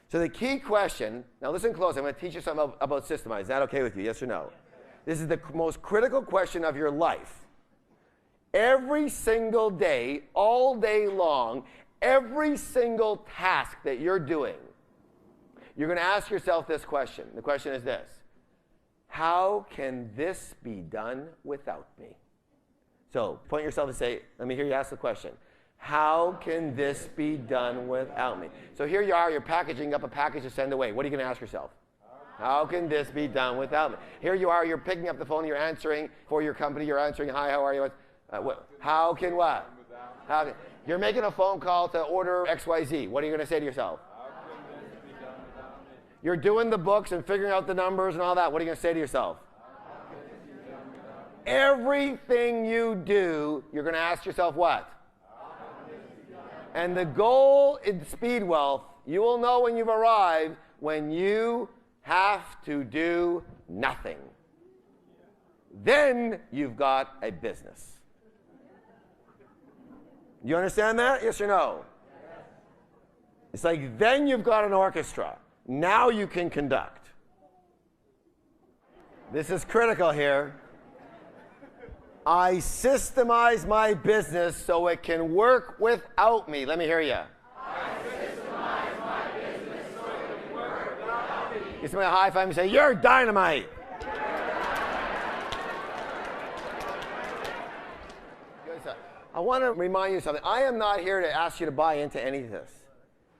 So the key question, now listen close, I'm going to teach you something about Systemize. Is that okay with you, yes or no? This is the most critical question of your life. Every single day, all day long, every single task that you're doing, you're going to ask yourself this question. The question is this: how can this be done without me? So point yourself and say, let me hear you ask the question. How can this be done without me? So here you are, you're packaging up a package to send away. What are you going to ask yourself? How can this be done without me? Here you are, you're picking up the phone, you're answering for your company, you're answering, hi, how are you? How can what? You're making a phone call to order XYZ. What are you going to say to yourself? You're doing the books and figuring out the numbers and all that. What are you going to say to yourself? Everything you do, you're going to ask yourself what? And the goal in Speedwell, you will know when you've arrived, when you have to do nothing. Then you've got a business. You understand that? Yes or no? It's like then you've got an orchestra. Now you can conduct. This is critical here. I systemize my business so it can work without me. Let me hear you. I systemize my business so it can work without me. Give somebody a high five and say, you're dynamite. I want to remind you something. I am not here to ask you to buy into any of this.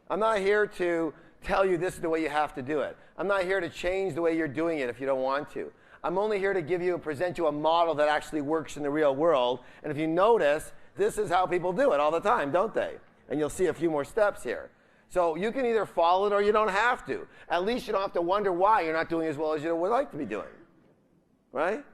I'm not here to tell you this is the way you have to do it. I'm not here to change the way you're doing it if you don't want to. I'm only here to give you and present you a model that actually works in the real world. And if you notice, this is how people do it all the time, don't they? And you'll see a few more steps here. So you can either follow it or you don't have to. At least you don't have to wonder why you're not doing as well as you would like to be doing. Right?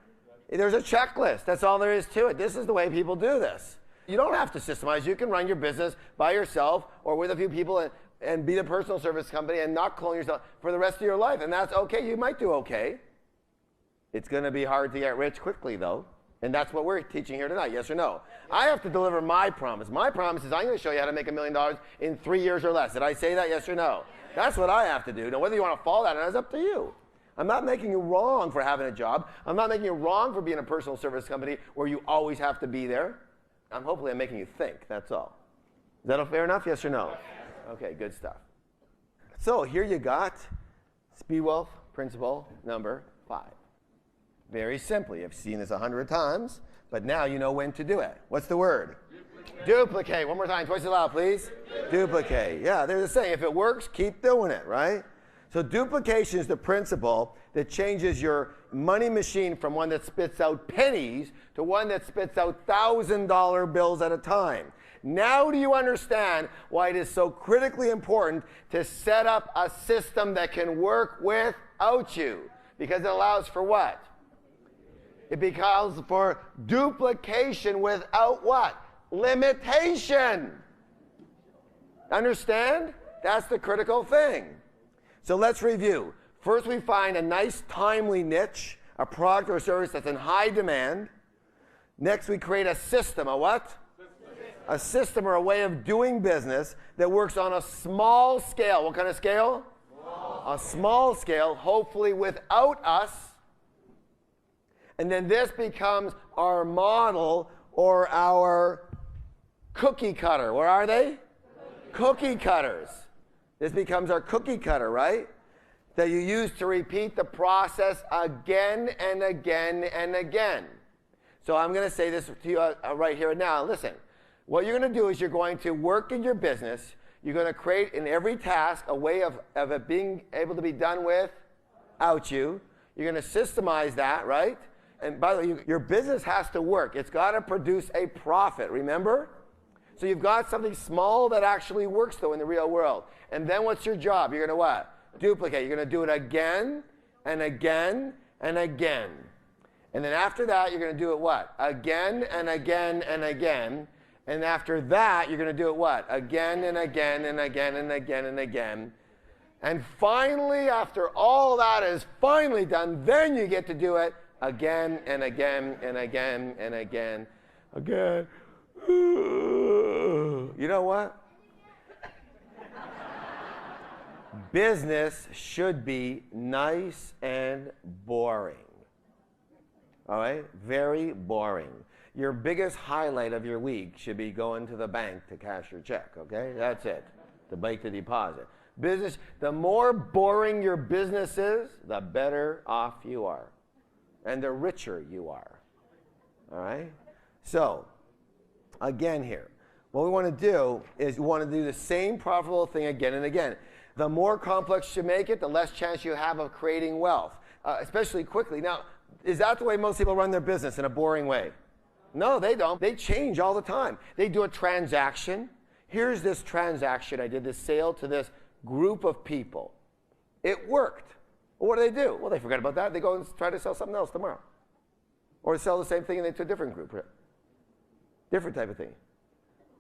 There's a checklist. That's all there is to it. This is the way people do this. You don't have to systemize. You can run your business by yourself or with a few people and be the personal service company and not clone yourself for the rest of your life. And that's okay. You might do okay. It's going to be hard to get rich quickly, though. And that's what we're teaching here tonight, yes or no? I have to deliver my promise. My promise is I'm going to show you how to make $1 million in 3 years or less. Did I say that, yes or no? That's what I have to do. Now, whether you want to follow that, it's up to you. I'm not making you wrong for having a job. I'm not making you wrong for being a personal service company where you always have to be there. Hopefully I'm making you think, that's all. Is that fair enough, yes or no? Okay, good stuff. So here you got Speedwell principle number 5. Very simply, you've seen this 100 times, but now you know when to do it. What's the word? Duplicate. One more time, twice as loud, please. Duplicate. Yeah, there's a saying, if it works, keep doing it, right? So duplication is the principle that changes your money machine from one that spits out pennies to one that spits out $1,000 bills at a time. Now do you understand why it is so critically important to set up a system that can work without you? Because it allows for what? It allows for duplication without what? Limitation. Understand? That's the critical thing. So let's review. First, we find a nice, timely niche, a product or service that's in high demand. Next, we create a system. A what? A system or a way of doing business that works on a small scale. What kind of scale? Small. A small scale, hopefully without us. And then this becomes our model or our cookie cutter. Where are they? Cookie cutters. This becomes our cookie cutter, right? That you use to repeat the process again and again and again. So I'm going to say this to you right here and now. Listen, what you're going to do is you're going to work in your business. You're going to create in every task a way of it being able to be done without you. You're going to systemize that, right? And by the way, your business has to work. It's got to produce a profit, remember? So you've got something small that actually works, though, in the real world. And then what's your job? You're going to what? Duplicate. You're going to do it again and again and again. And then after that, you're going to do it what? Again and again and again. And after that, you're going to do it what? Again and again and again and again and again. And finally, after all that is finally done, then you get to do it again and again and again and again. Again. You know what? Business should be nice and boring. All right? Very boring. Your biggest highlight of your week should be going to the bank to cash your check, okay? That's it, to make the deposit. Business, the more boring your business is, the better off you are. And the richer you are. All right? So, again here, what we want to do is we want to do the same profitable thing again and again. The more complex you make it, the less chance you have of creating wealth, especially quickly. Now, is that the way most people run their business, in a boring way? No, they don't. They change all the time. They do a transaction. Here's this transaction. I did this sale to this group of people. It worked. Well, what do? Well, they forget about that. They go and try to sell something else tomorrow. Or sell the same thing to a different group. Different type of thing.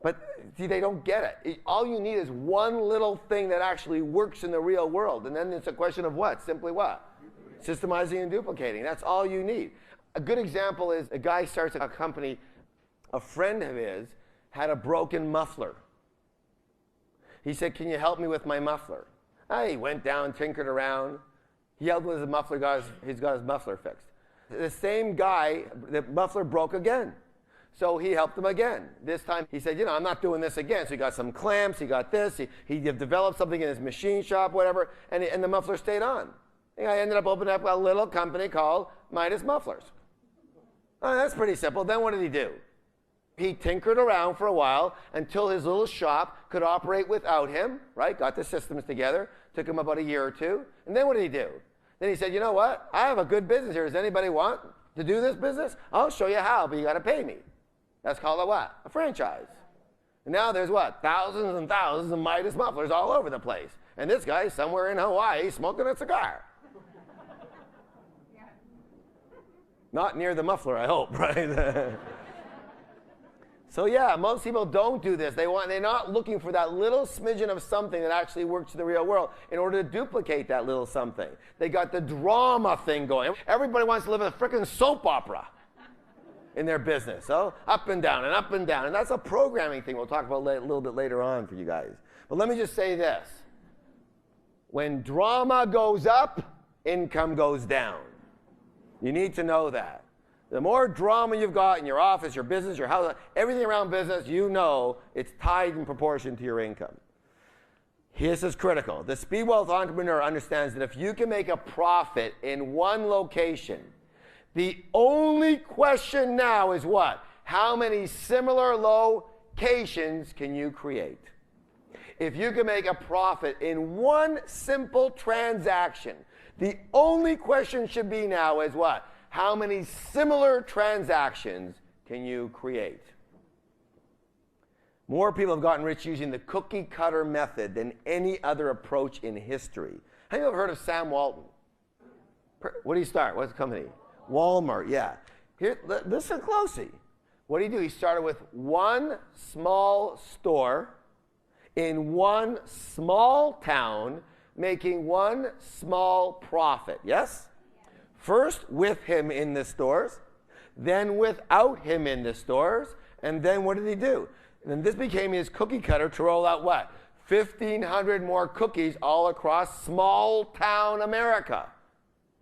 But see, they don't get it. All you need is one little thing that actually works in the real world. And then it's a question of what? Simply what? Systemizing and duplicating. That's all you need. A good example is a guy starts a company. A friend of his had a broken muffler. He said, "Can you help me with my muffler?" He went down, tinkered around. He helped with his muffler, he's got his muffler fixed. The same guy, the muffler broke again. So he helped him again. This time he said, I'm not doing this again. So he got some clamps, he got this, he developed something in his machine shop, whatever, and the muffler stayed on. And I ended up opening up a little company called Midas Mufflers. That's pretty simple. Then what did he do? He tinkered around for a while until his little shop could operate without him, right? Got the systems together. Took him about a year or two. And then what did he do? Then he said, you know what? I have a good business here. Does anybody want to do this business? I'll show you how, but you got to pay me. That's called a what? A franchise. And now there's what? Thousands and thousands of Midas Mufflers all over the place. And this guy's somewhere in Hawaii smoking a cigar. Not near the muffler, I hope, right? So yeah, most people don't do this. They're not looking for that little smidgen of something that actually works in the real world in order to duplicate that little something. They got the drama thing going. Everybody wants to live in a freaking soap opera in their business. So up and down and up and down. And that's a programming thing we'll talk about a little bit later on for you guys. But let me just say this. When drama goes up, income goes down. You need to know that. The more drama you've got in your office, your business, your house, everything around business, you know it's tied in proportion to your income. This is critical. The Speedwell entrepreneur understands that if you can make a profit in one location, the only question now is what? How many similar locations can you create? If you can make a profit in one simple transaction, the only question should be now is what? How many similar transactions can you create? More people have gotten rich using the cookie cutter method than any other approach in history. Have you ever heard of Sam Walton? What did he start? What's the company? Walmart, yeah. Here, listen closely. What did he do? He started with one small store in one small town, making one small profit. Yes? First with him in the stores, then without him in the stores, and then what did he do? And this became his cookie cutter to roll out what? 1,500 more cookies all across small town America.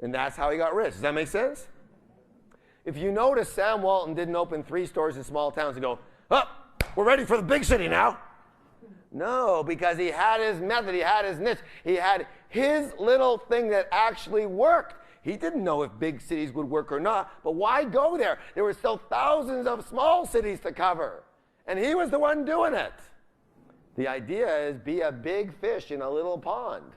And that's how he got rich. Does that make sense? If you notice, Sam Walton didn't open 3 stores in small towns and go, we're ready for the big city now. No, because he had his method, he had his niche, he had his little thing that actually worked. He didn't know if big cities would work or not, but why go there? There were still thousands of small cities to cover, and he was the one doing it. The idea is be a big fish in a little pond.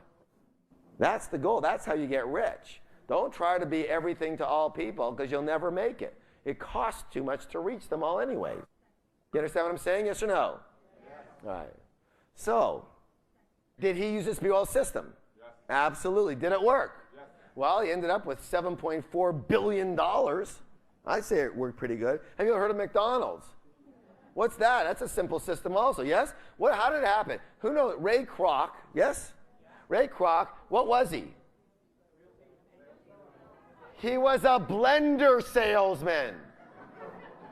That's the goal. That's how you get rich. Don't try to be everything to all people because you'll never make it. It costs too much to reach them all anyway. You understand what I'm saying? Yes or no? Yes. All right. So, did he use the Speedwell system? Yes. Absolutely. Did it work? Yes. Well, he ended up with $7.4 billion. I'd say it worked pretty good. Have you ever heard of McDonald's? What's that? That's a simple system also, yes? How did it happen? Who knows? Ray Kroc, yes? Ray Kroc, what was he? He was a blender salesman.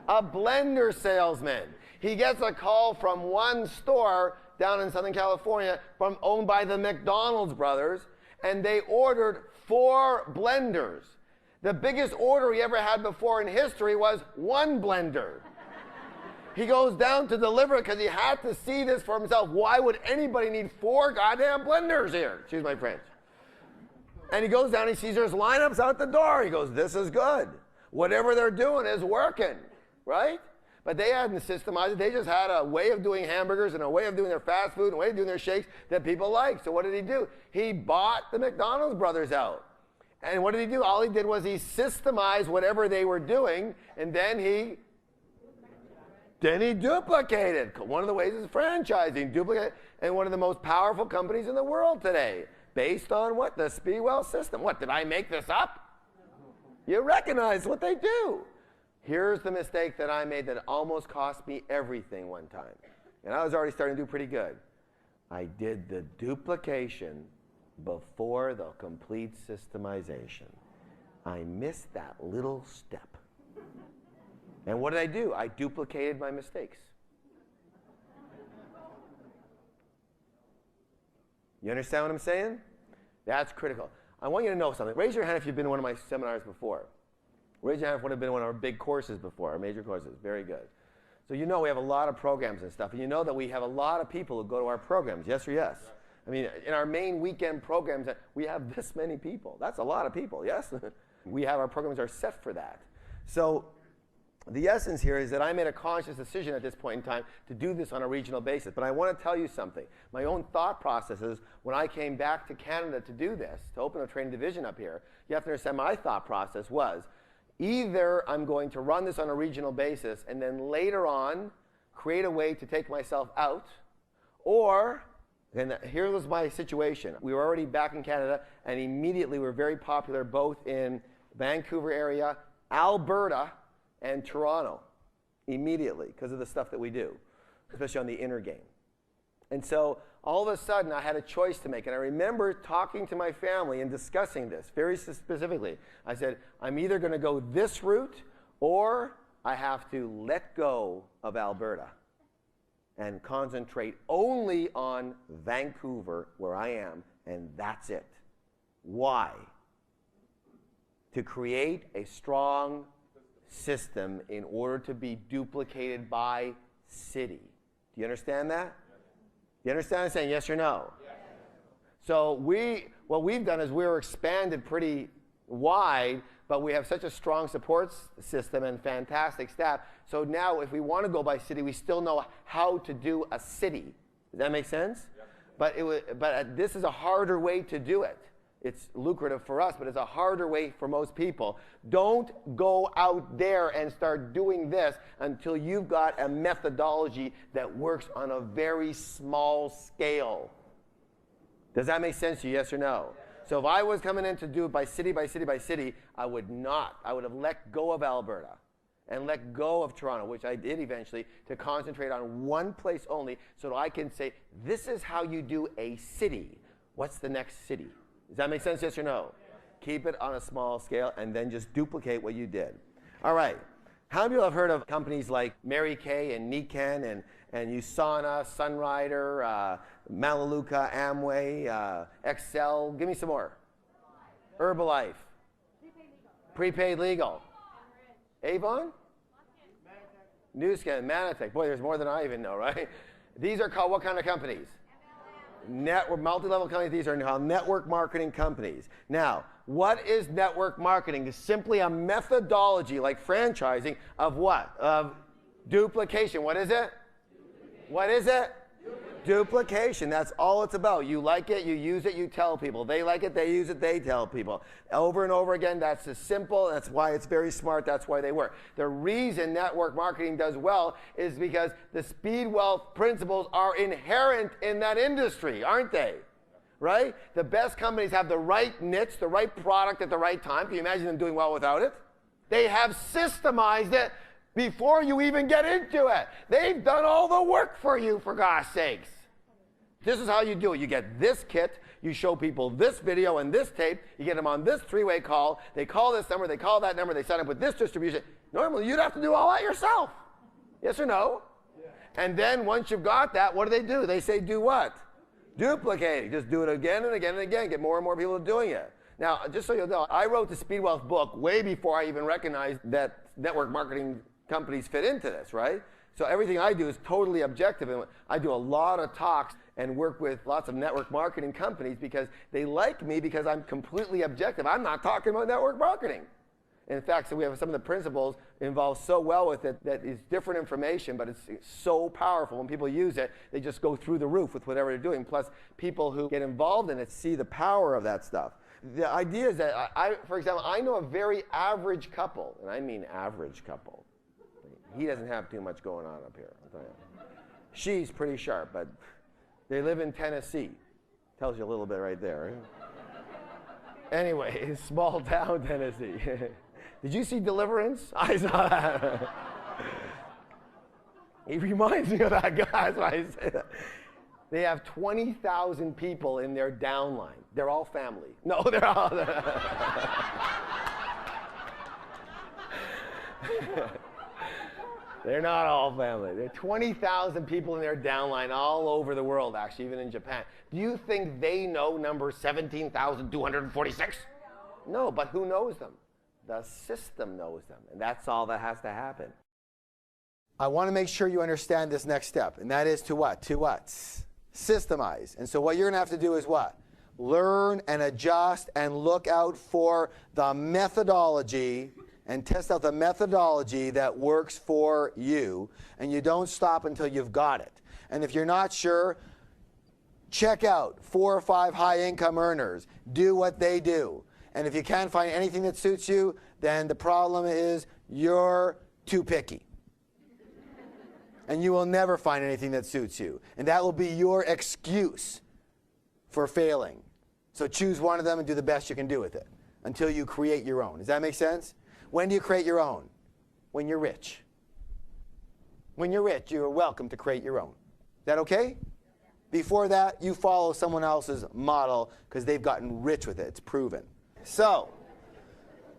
A blender salesman. He gets a call from one store down in Southern California owned by the McDonald's brothers, and they ordered 4 blenders. The biggest order he ever had before in history was 1 blender. He goes down to deliver it because he had to see this for himself. Why would anybody need 4 goddamn blenders here? Excuse my French. And he goes down, he sees there's lineups out the door. He goes, this is good. Whatever they're doing is working, right? But they hadn't systemized it. They just had a way of doing hamburgers and a way of doing their fast food and a way of doing their shakes that people like. So what did he do? He bought the McDonald's brothers out. And what did he do? All he did was he systemized whatever they were doing, and then he duplicated. One of the ways is franchising, duplicate, and one of the most powerful companies in the world today, based on what? The Speedwell system. What, did I make this up? You recognize what they do. Here's the mistake that I made that almost cost me everything one time. And I was already starting to do pretty good. I did the duplication before the complete systemization. I missed that little step. And what did I do? I duplicated my mistakes. You understand what I'm saying? That's critical. I want you to know something. Raise your hand if you've been in one of my seminars before. Raise your hand if you've been in one of our big courses before, our major courses. Very good. So you know we have a lot of programs and stuff, and you know that we have a lot of people who go to our programs, yes or yes? I mean, in our main weekend programs, we have this many people. That's a lot of people, yes? We have our programs are set for that. So the essence here is that I made a conscious decision at this point in time to do this on a regional basis. But I want to tell you something. My own thought processes, when I came back to Canada to do this, to open a training division up here, you have to understand my thought process was, either I'm going to run this on a regional basis and then later on create a way to take myself out, or, and here was my situation. We were already back in Canada, and immediately we were very popular both in Vancouver area, Alberta, and Toronto, immediately, because of the stuff that we do, especially on the inner game. And so all of a sudden I had a choice to make, and I remember talking to my family and discussing this very specifically. I said, I'm either going to go this route or I have to let go of Alberta and concentrate only on Vancouver, where I am, and that's it. Why? To create a strong system in order to be duplicated by city. Do you understand that? You understand what I'm saying? Yes or no? Yes. So what we've done is we're expanded pretty wide, but we have such a strong support system and fantastic staff. So now if we want to go by city, we still know how to do a city. Does that make sense? Yes. But this is a harder way to do it. It's lucrative for us, but it's a harder way for most people. Don't go out there and start doing this until you've got a methodology that works on a very small scale. Does that make sense to you, yes or no? So if I was coming in to do it by city, by city, by city, I would not. I would have let go of Alberta and let go of Toronto, which I did eventually, to concentrate on one place only so that I can say, this is how you do a city. What's the next city? Does that make sense, yes or no? Keep it on a small scale and then just duplicate what you did. All right. How many people have heard of companies like Mary Kay and Niken and USANA, Sunrider, Melaleuca, Amway, Excel? Give me some more. Herbalife. Prepaid Legal. Avon? Newscan, Manatech. Boy, there's more than I even know, right? These are called what kind of companies? Network, multi-level companies. These are called network marketing companies. Now, what is network marketing? It's simply a methodology like franchising of what? Of duplication. What is it? What is it? Duplication. That's all it's about. You like it, you use it, you tell people. They like it, they use it, they tell people. Over and over again, that's as simple. That's why it's very smart. That's why they work. The reason network marketing does well is because the Speedwell principles are inherent in that industry, aren't they? Right? The best companies have the right niche, the right product at the right time. Can you imagine them doing well without it? They have systemized it before you even get into it. They've done all the work for you, for gosh sakes. This is how you do it. You get this kit, you show people this video and this tape, you get them on this three-way call, they call this number, they call that number, they sign up with this distribution. Normally, you'd have to do all that yourself. Yes or no? Yeah. And then once you've got that, what do? They say do what? Duplicate. Just do it again and again and again. Get more and more people doing it. Now, just so you know, I wrote the Speedwell book way before I even recognized that network marketing companies fit into this, right? So everything I do is totally objective. And I do a lot of talks and work with lots of network marketing companies because they like me because I'm completely objective. I'm not talking about network marketing. In fact, so we have some of the principles involved so well with it that is different information, but it's so powerful. When people use it, they just go through the roof with whatever they're doing. Plus, people who get involved in it see the power of that stuff. The idea is that, for example, I know a very average couple, and I mean average couple. He doesn't have too much going on up here, I'll tell you. She's pretty sharp, but they live in Tennessee. Tells you a little bit right there. Anyway, small town Tennessee. Did you see Deliverance? I saw that. He reminds me of that guy. That's why I say that. They have 20,000 people in their downline. They're all family. No, they're all. They're not all family. There are 20,000 people in their downline all over the world, actually, even in Japan. Do you think they know number 17,246? No, but who knows them? The system knows them, and that's all that has to happen. I want to make sure you understand this next step, and that is to what? To what? Systemize. And so what you're going to have to do is what? Learn and adjust and look out for the methodology and test out the methodology that works for you, and you don't stop until you've got it. And if you're not sure, check out 4 or 5 high-income earners. Do what they do. And if you can't find anything that suits you, then the problem is you're too picky. And you will never find anything that suits you. And that will be your excuse for failing. So choose one of them and do the best you can do with it until you create your own. Does that make sense? When do you create your own? When you're rich. When you're rich, you're welcome to create your own. Is that okay? Before that, you follow someone else's model because they've gotten rich with it. It's proven. So,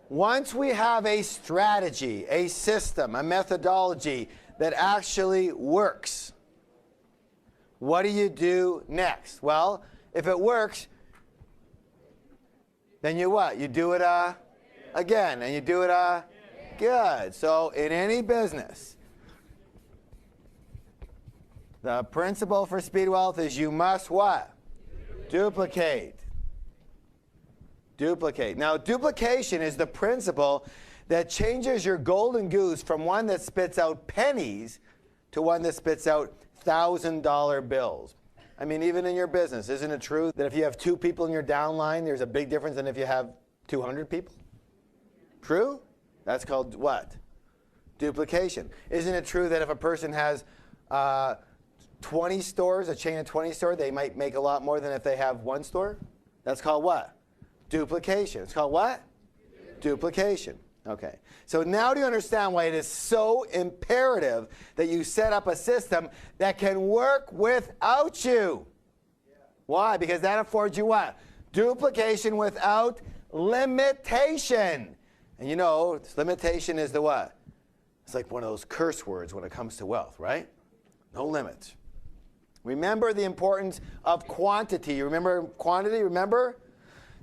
once we have a strategy, a system, a methodology that actually works, what do you do next? Well, if it works, then you what? You do it again, and you do it good. So in any business, the principle for Speedwell is you must what? Duplicate. Duplicate. Now, duplication is the principle that changes your golden goose from one that spits out pennies to one that spits out $1,000 bills. I mean, even in your business, isn't it true that if you have 2 people in your downline, there's a big difference than if you have 200 people? True? That's called what? Duplication. Isn't it true that if a person has 20 stores, a chain of 20 stores, they might make a lot more than if they have 1 store? That's called what? Duplication. It's called what? Duplication. Okay. So now do you understand why it is so imperative that you set up a system that can work without you? Why? Because that affords you what? Duplication without limitation. And you know, limitation is the what? It's like one of those curse words when it comes to wealth, right? No limits. Remember the importance of quantity. You remember quantity? Remember?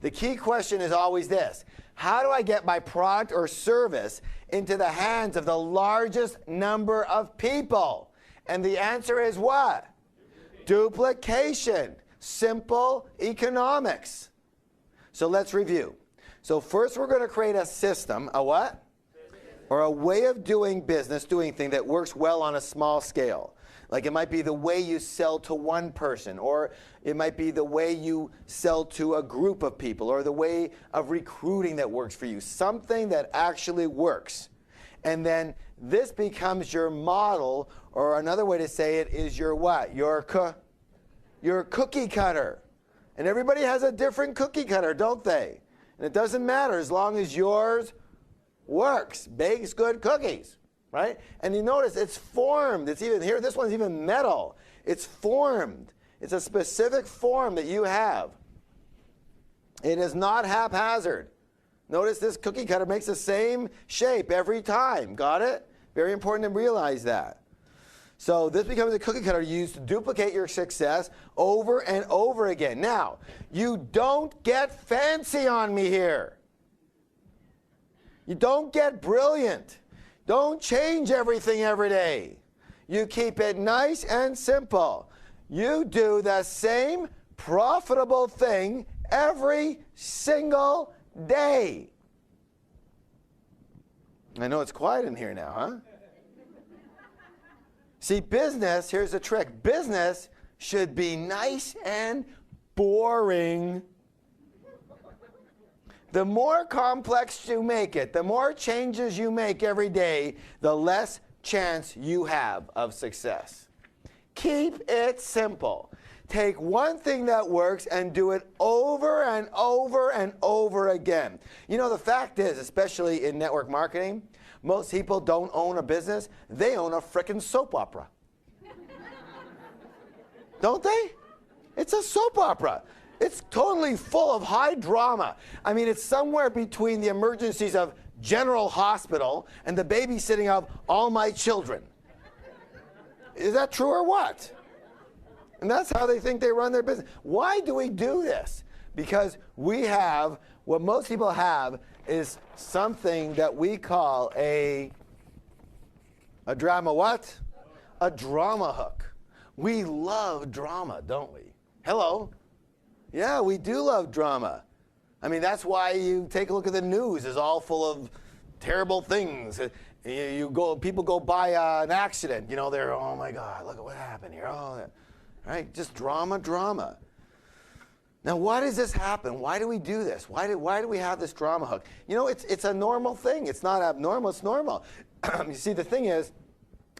The key question is always this. How do I get my product or service into the hands of the largest number of people? And the answer is what? Duplication. Simple economics. So let's review. So first we're going to create a system, a what? Or a way of doing business, doing things that works well on a small scale. Like it might be the way you sell to one person, or it might be the way you sell to a group of people, or the way of recruiting that works for you. Something that actually works. And then this becomes your model, or another way to say it is your what? Your cookie cutter. And everybody has a different cookie cutter, don't they? And it doesn't matter as long as yours works, bakes good cookies. Right? And you notice it's formed. It's even here, this one's even metal. It's formed. It's a specific form that you have. It is not haphazard. Notice this cookie cutter makes the same shape every time. Got it? Very important to realize that. So this becomes a cookie cutter used to duplicate your success over and over again. Now, you don't get fancy on me here. You don't get brilliant. Don't change everything every day. You keep it nice and simple. You do the same profitable thing every single day. I know it's quiet in here now, huh? See, business, here's the trick. Business should be nice and boring. The more complex you make it, the more changes you make every day, the less chance you have of success. Keep it simple. Take one thing that works and do it over and over and over again. You know, the fact is, especially in network marketing, most people don't own a business. They own a frickin' soap opera. Don't they? It's a soap opera. It's totally full of high drama. I mean, it's somewhere between the emergencies of General Hospital and the babysitting of all my children. Is that true or what? And that's how they think they run their business. Why do we do this? Because we have, what most people have is something that we call a drama what? A drama hook. We love drama, don't we? Hello? Yeah, we do love drama. I mean, that's why you take a look at the news. It's all full of terrible things. People go by an accident. You know, they're, oh my God, look at what happened here. Oh, right? Just drama, drama. Now, why does this happen? Why do we do this? Why do we have this drama hook? You know, it's a normal thing. It's not abnormal. It's normal. You see, the thing is,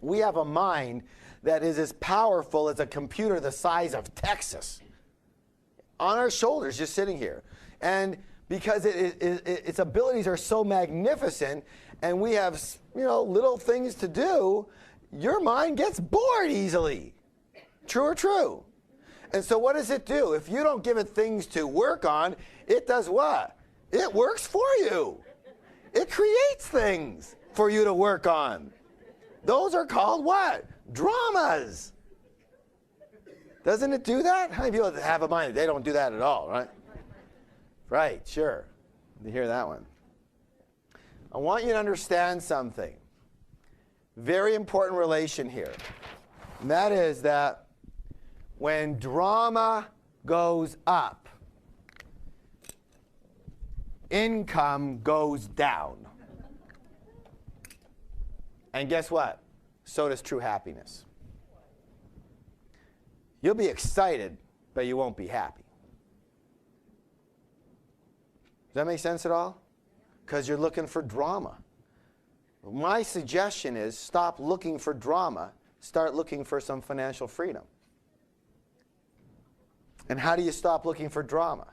we have a mind that is as powerful as a computer the size of Texas on our shoulders, just sitting here. And because its abilities are so magnificent, and we have, you know, little things to do, your mind gets bored easily. True or true? And so what does it do? If you don't give it things to work on, it does what? It works for you. It creates things for you to work on. Those are called what? Dramas. Doesn't it do that? How many people have a mind? They don't do that at all, right? Right, sure. You hear that one. I want you to understand something. Very important relation here. And that is that when drama goes up, income goes down. And guess what? So does true happiness. You'll be excited, but you won't be happy. Does that make sense at all? Because you're looking for drama. My suggestion is stop looking for drama. Start looking for some financial freedom. And how do you stop looking for drama?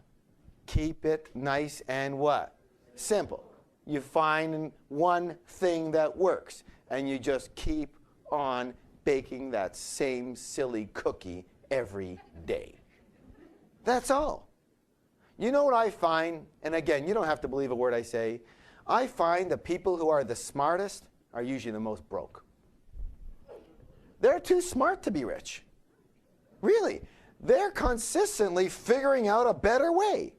Keep it nice and what? Simple. You find one thing that works, and you just keep on baking that same silly cookie every day. That's all. You know what I find? And again, you don't have to believe a word I say. I find the people who are the smartest are usually the most broke. They're too smart to be rich. Really. They're consistently figuring out a better way.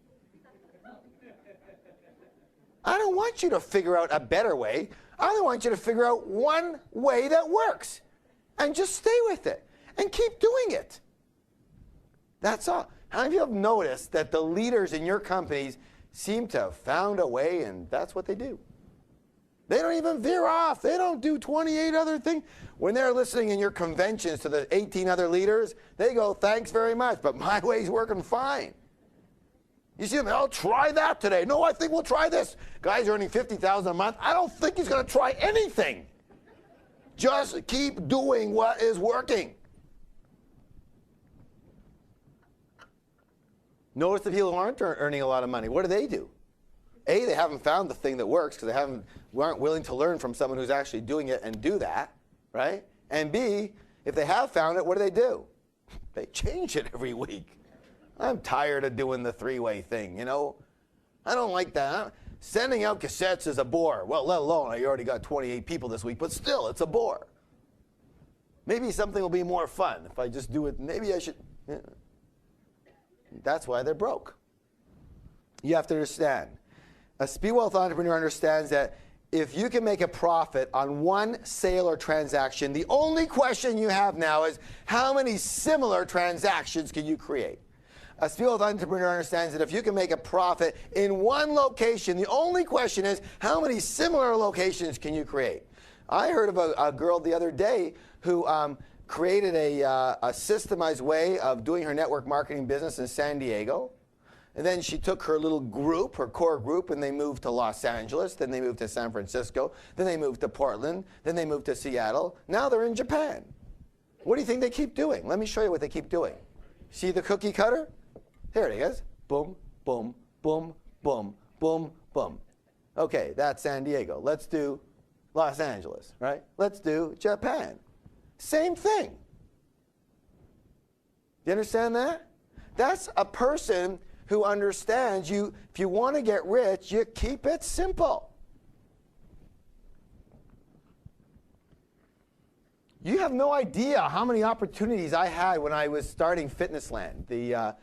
I don't want you to figure out a better way. I only want you to figure out one way that works. And just stay with it. And keep doing it. That's all. How many of you have noticed that the leaders in your companies seem to have found a way, and that's what they do? They don't even veer off. They don't do 28 other things. When they're listening in your conventions to the 18 other leaders, they go, thanks very much, but my way's working fine. You see them, I'll try that today. No, I think we'll try this. Guy's earning $50,000 a month. I don't think he's going to try anything. Just keep doing what is working. Notice the people who aren't earning a lot of money. What do? A, they haven't found the thing that works because they aren't willing to learn from someone who's actually doing it and do that, right? And B, if they have found it, what do? They change it every week. I'm tired of doing the three-way thing, you know? I don't like that. Sending out cassettes is a bore. Well, let alone I already got 28 people this week, but still, it's a bore. Maybe something will be more fun if I just do it. Maybe I should. Yeah. That's why they're broke. You have to understand. A Speedwell entrepreneur understands that if you can make a profit on one sale or transaction, the only question you have now is how many similar transactions can you create? A Speedwell entrepreneur understands that if you can make a profit in one location, the only question is how many similar locations can you create? I heard of a girl the other day who created a systemized way of doing her network marketing business in San Diego. And then she took her little group, her core group, and they moved to Los Angeles. Then they moved to San Francisco. Then they moved to Portland. Then they moved to Seattle. Now they're in Japan. What do you think they keep doing? Let me show you what they keep doing. See the cookie cutter? Here it is. Boom, boom, boom, boom, boom, boom. Okay, that's San Diego. Let's do Los Angeles, right? Let's do Japan. Same thing. You understand that? That's a person who understands you. If you want to get rich, you keep it simple. You have no idea how many opportunities I had when I was starting Fitnessland, the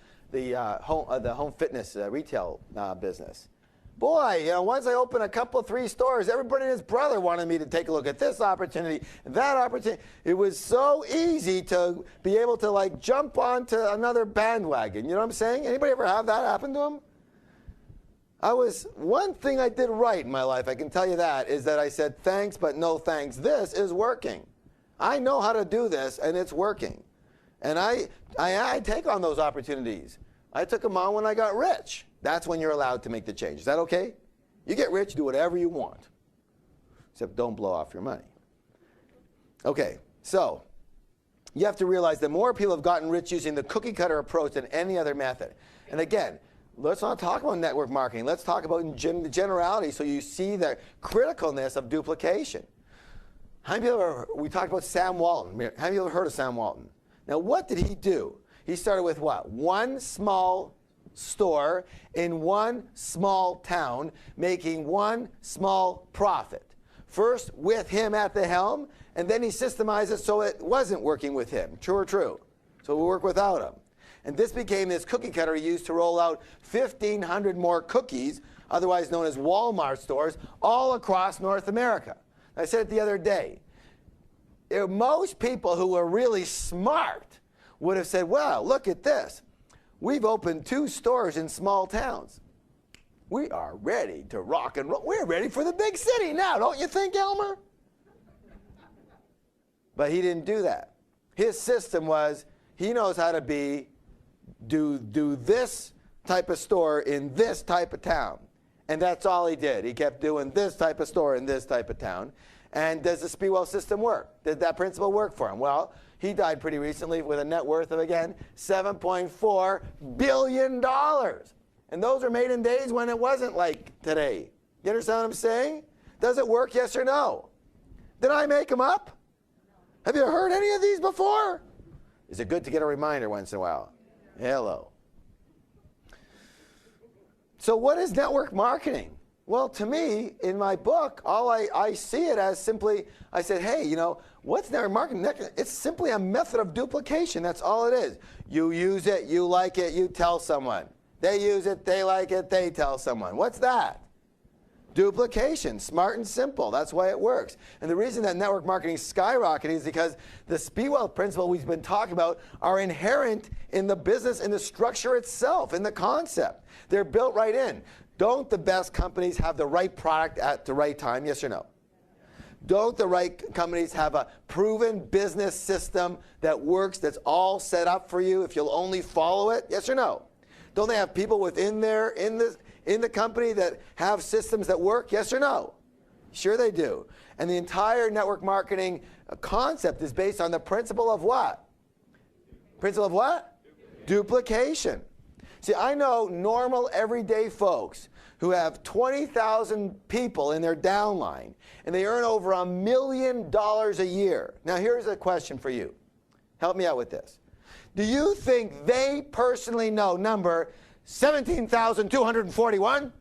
home fitness retail business. Boy, once I opened a couple, 3 stores, everybody and his brother wanted me to take a look at this opportunity, that opportunity. It was so easy to be able to like jump onto another bandwagon. You know what I'm saying? Anybody ever have that happen to them? One thing I did right in my life, I can tell you that, is that I said thanks but no thanks. This is working. I know how to do this and it's working. And I take on those opportunities. I took them on when I got rich. That's when you're allowed to make the change. Is that okay? You get rich, do whatever you want. Except don't blow off your money. Okay, so you have to realize that more people have gotten rich using the cookie cutter approach than any other method. And again, let's not talk about network marketing. Let's talk about in generality so you see the criticalness of duplication. How many people we talked about Sam Walton. How many of you ever heard of Sam Walton? Now, what did he do? He started with what? One small store in one small town, making one small profit. First with him at the helm, and then he systemized it so it wasn't working with him. True or true? So we work without him. And this became this cookie cutter he used to roll out 1,500 more cookies, otherwise known as Walmart stores, all across North America. I said it the other day. Most people who were really smart would have said, wow, look at this. We've opened 2 stores in small towns. We are ready to rock and roll. We're ready for the big city now, don't you think, Elmer? But he didn't do that. His system was, he knows how to do this type of store in this type of town. And that's all he did. He kept doing this type of store in this type of town. And does the Speedwell system work? Did that principle work for him? Well, he died pretty recently with a net worth of, again, $7.4 billion. And those are made in days when it wasn't like today. You understand what I'm saying? Does it work, yes or no? Did I make them up? Have you heard any of these before? Is it good to get a reminder once in a while? Hello. So what is network marketing? Well, to me, in my book, I see it as simply, I said, hey, what's network marketing? It's simply a method of duplication. That's all it is. You use it, you like it, you tell someone. They use it, they like it, they tell someone. What's that? Duplication, smart and simple. That's why it works. And the reason that network marketing is skyrocketing is because the Speedwell principle we've been talking about are inherent in the business, in the structure itself, in the concept. They're built right in. Don't the best companies have the right product at the right time? Yes or no? Don't the right companies have a proven business system that works, that's all set up for you if you'll only follow it? Yes or no? Don't they have people within there in the company that have systems that work? Yes or no? Sure they do. And the entire network marketing concept is based on the principle of what? Principle of what? Duplication. See, I know normal, everyday folks who have 20,000 people in their downline, and they earn over $1 million a year. Now, here's a question for you. Help me out with this. Do you think they personally know number 17,241?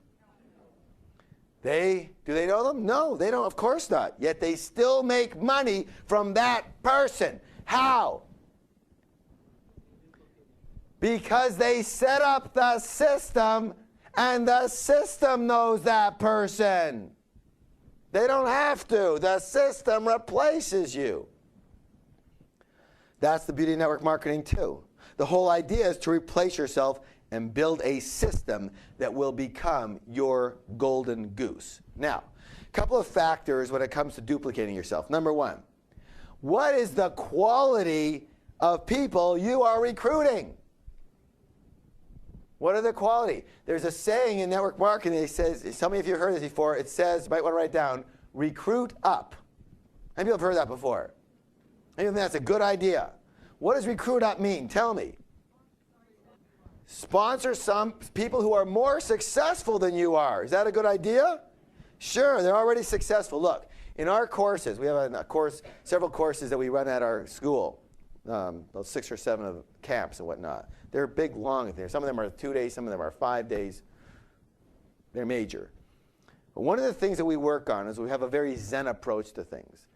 Do they know them? No, they don't. Of course not. Yet they still make money from that person. How? Because they set up the system, and the system knows that person. They don't have to. The system replaces you. That's the beauty of network marketing too. The whole idea is to replace yourself and build a system that will become your golden goose. Now, a couple of factors when it comes to duplicating yourself. Number one, what is the quality of people you are recruiting? What are the quality? There's a saying in network marketing, it says, tell me if you've heard this before, it says, you might want to write down, recruit up. How many people have heard that before? I think that's a good idea. What does recruit up mean? Tell me. Sponsor some people who are more successful than you are. Is that a good idea? Sure, they're already successful. Look, in our courses, we have several courses that we run at our school, those 6 or 7 of camps and whatnot. They're big, long. Some of them are 2 days, some of them are 5 days. They're major. But one of the things that we work on is we have a very Zen approach to things.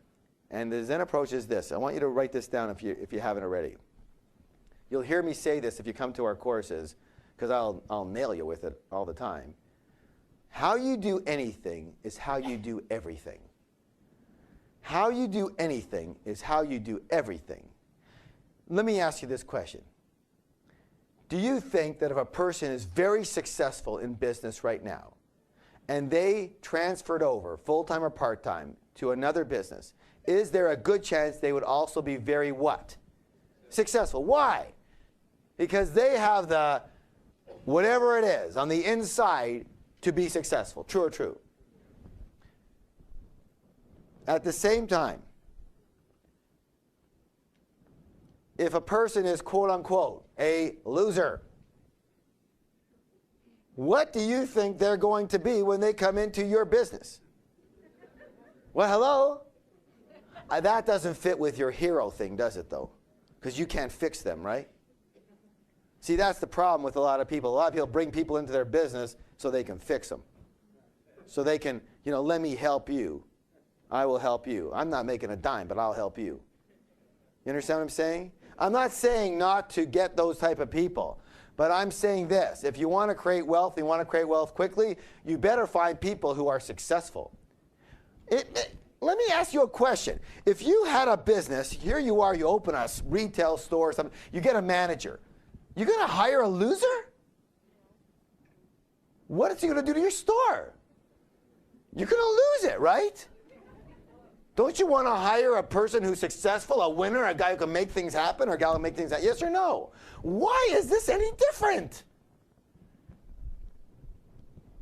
And the Zen approach is this. I want you to write this down if you haven't already. You'll hear me say this if you come to our courses, because I'll nail you with it all the time. How you do anything is how you do everything. How you do anything is how you do everything. Let me ask you this question. Do you think that if a person is very successful in business right now, and they transferred over, full-time or part-time, to another business, is there a good chance they would also be very what? Successful. Why? Because they have the whatever it is on the inside to be successful. True or true? At the same time, if a person is quote-unquote a loser, what do you think they're going to be when they come into your business? Well, hello? That doesn't fit with your hero thing, does it, though? Because you can't fix them, right? See, that's the problem with a lot of people. A lot of people bring people into their business so they can fix them. So they can, let me help you. I will help you. I'm not making a dime, but I'll help you. You understand what I'm saying? I'm not saying not to get those type of people. But I'm saying this. If you want to create wealth, you want to create wealth quickly, you better find people who are successful. Let me ask you a question. If you had a business, here you are, you open a retail store or something, you get a manager. You're going to hire a loser? What is he going to do to your store? You're going to lose it, right? Don't you want to hire a person who's successful, a winner, a guy who can make things happen, or a guy who can make things happen? Yes or no? Why is this any different?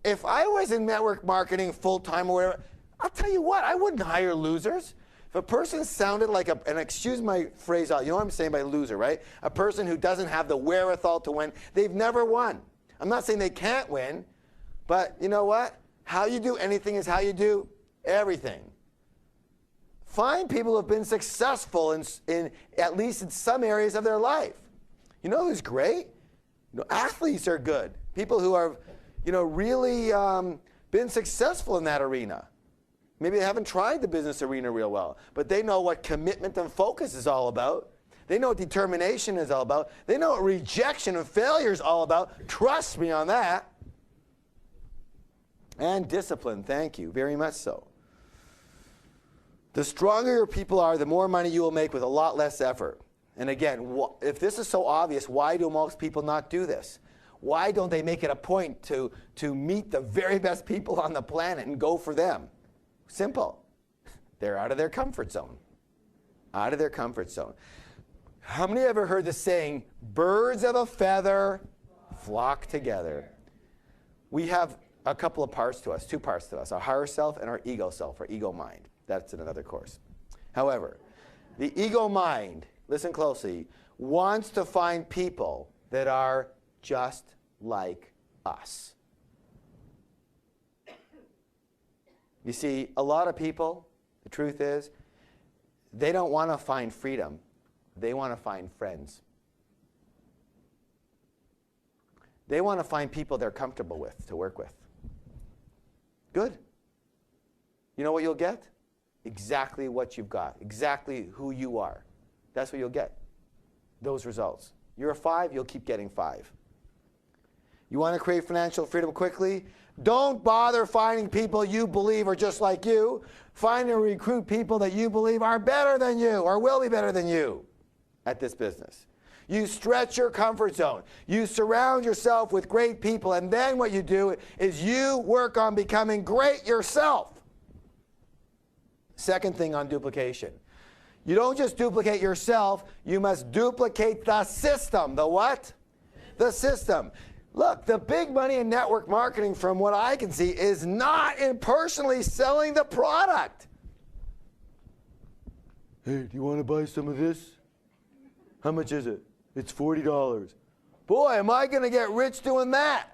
If I was in network marketing full-time or whatever, I'll tell you what, I wouldn't hire losers. If a person sounded like and excuse my phrase, you know what I'm saying by loser, right? A person who doesn't have the wherewithal to win, they've never won. I'm not saying they can't win, but you know what? How you do anything is how you do everything. Find people who have been successful in at least in some areas of their life. You know who's great? Athletes are good. People who are, really been successful in that arena. Maybe they haven't tried the business arena real well, but they know what commitment and focus is all about. They know what determination is all about. They know what rejection and failure is all about. Trust me on that. And discipline, thank you, very much so. The stronger your people are, the more money you will make with a lot less effort. And again, if this is so obvious, why do most people not do this? Why don't they make it a point to meet the very best people on the planet and go for them? Simple. They're out of their comfort zone. Out of their comfort zone. How many ever heard the saying, birds of a feather flock together? We have a couple of parts to us, 2 parts to us, our higher self and our ego self, our ego mind. That's in another course. However, the ego mind, listen closely, wants to find people that are just like us. You see, a lot of people, the truth is, they don't want to find freedom. They want to find friends. They want to find people they're comfortable with, to work with. Good. You know what you'll get? Exactly what you've got. Exactly who you are. That's what you'll get, those results. You're a 5, you'll keep getting 5. You want to create financial freedom quickly? Don't bother finding people you believe are just like you. Find and recruit people that you believe are better than you or will be better than you at this business. You stretch your comfort zone. You surround yourself with great people, and then what you do is you work on becoming great yourself. Second thing on duplication. You don't just duplicate yourself, you must duplicate the system. The what? The system. Look, the big money in network marketing, from what I can see, is not in personally selling the product. Hey, do you want to buy some of this? How much is it? It's $40. Boy, am I going to get rich doing that?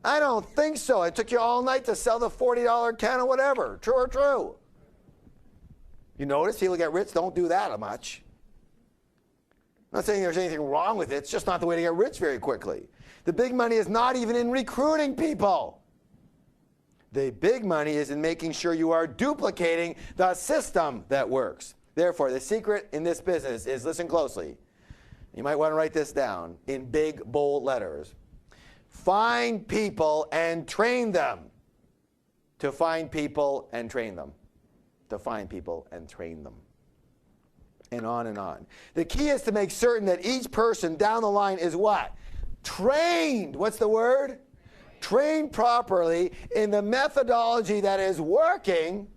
I don't think so. It took you all night to sell the $40 can of whatever. True or true? You notice people get rich don't do that much. I'm not saying there's anything wrong with it. It's just not the way to get rich very quickly. The big money is not even in recruiting people. The big money is in making sure you are duplicating the system that works. Therefore, the secret in this business is, listen closely. You might want to write this down in big, bold letters. Find people and train them to find people and train them. To find people and train them. And on and on. The key is to make certain that each person down the line is what? Trained. What's the word? Trained properly in the methodology that is working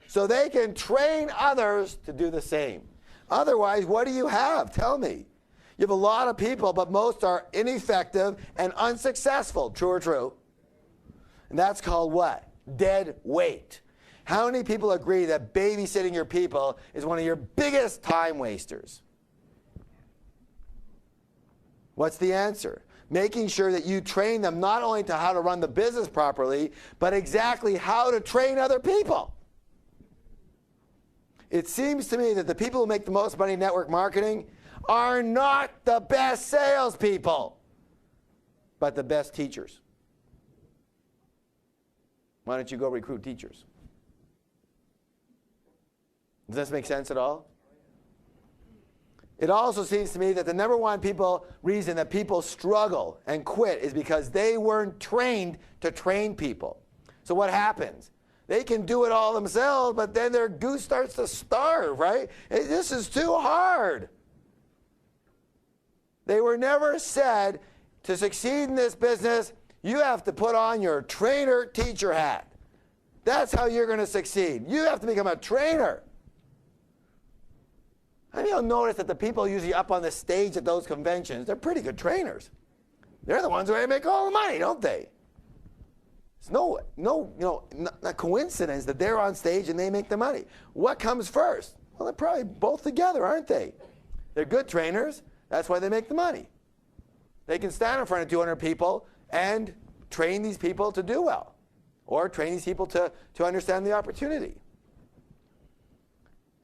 so they can train others to do the same. Otherwise, what do you have? Tell me. You have a lot of people, but most are ineffective and unsuccessful. True or true? And that's called what? Dead weight. How many people agree that babysitting your people is one of your biggest time wasters? What's the answer? Making sure that you train them not only to how to run the business properly, but exactly how to train other people. It seems to me that the people who make the most money in network marketing are not the best salespeople, but the best teachers. Why don't you go recruit teachers? Does this make sense at all? It also seems to me that the number one reason that people struggle and quit is because they weren't trained to train people. So what happens? They can do it all themselves, but then their goose starts to starve, right? This is too hard. They were never said, to succeed in this business, you have to put on your trainer-teacher hat. That's how you're going to succeed. You have to become a trainer. I mean, you'll notice that the people usually up on the stage at those conventions, they're pretty good trainers. They're the ones who make all the money, don't they? It's not coincidence that they're on stage and they make the money. What comes first? Well, they're probably both together, aren't they? They're good trainers. That's why they make the money. They can stand in front of 200 people and train these people to do well, or train these people to understand the opportunity.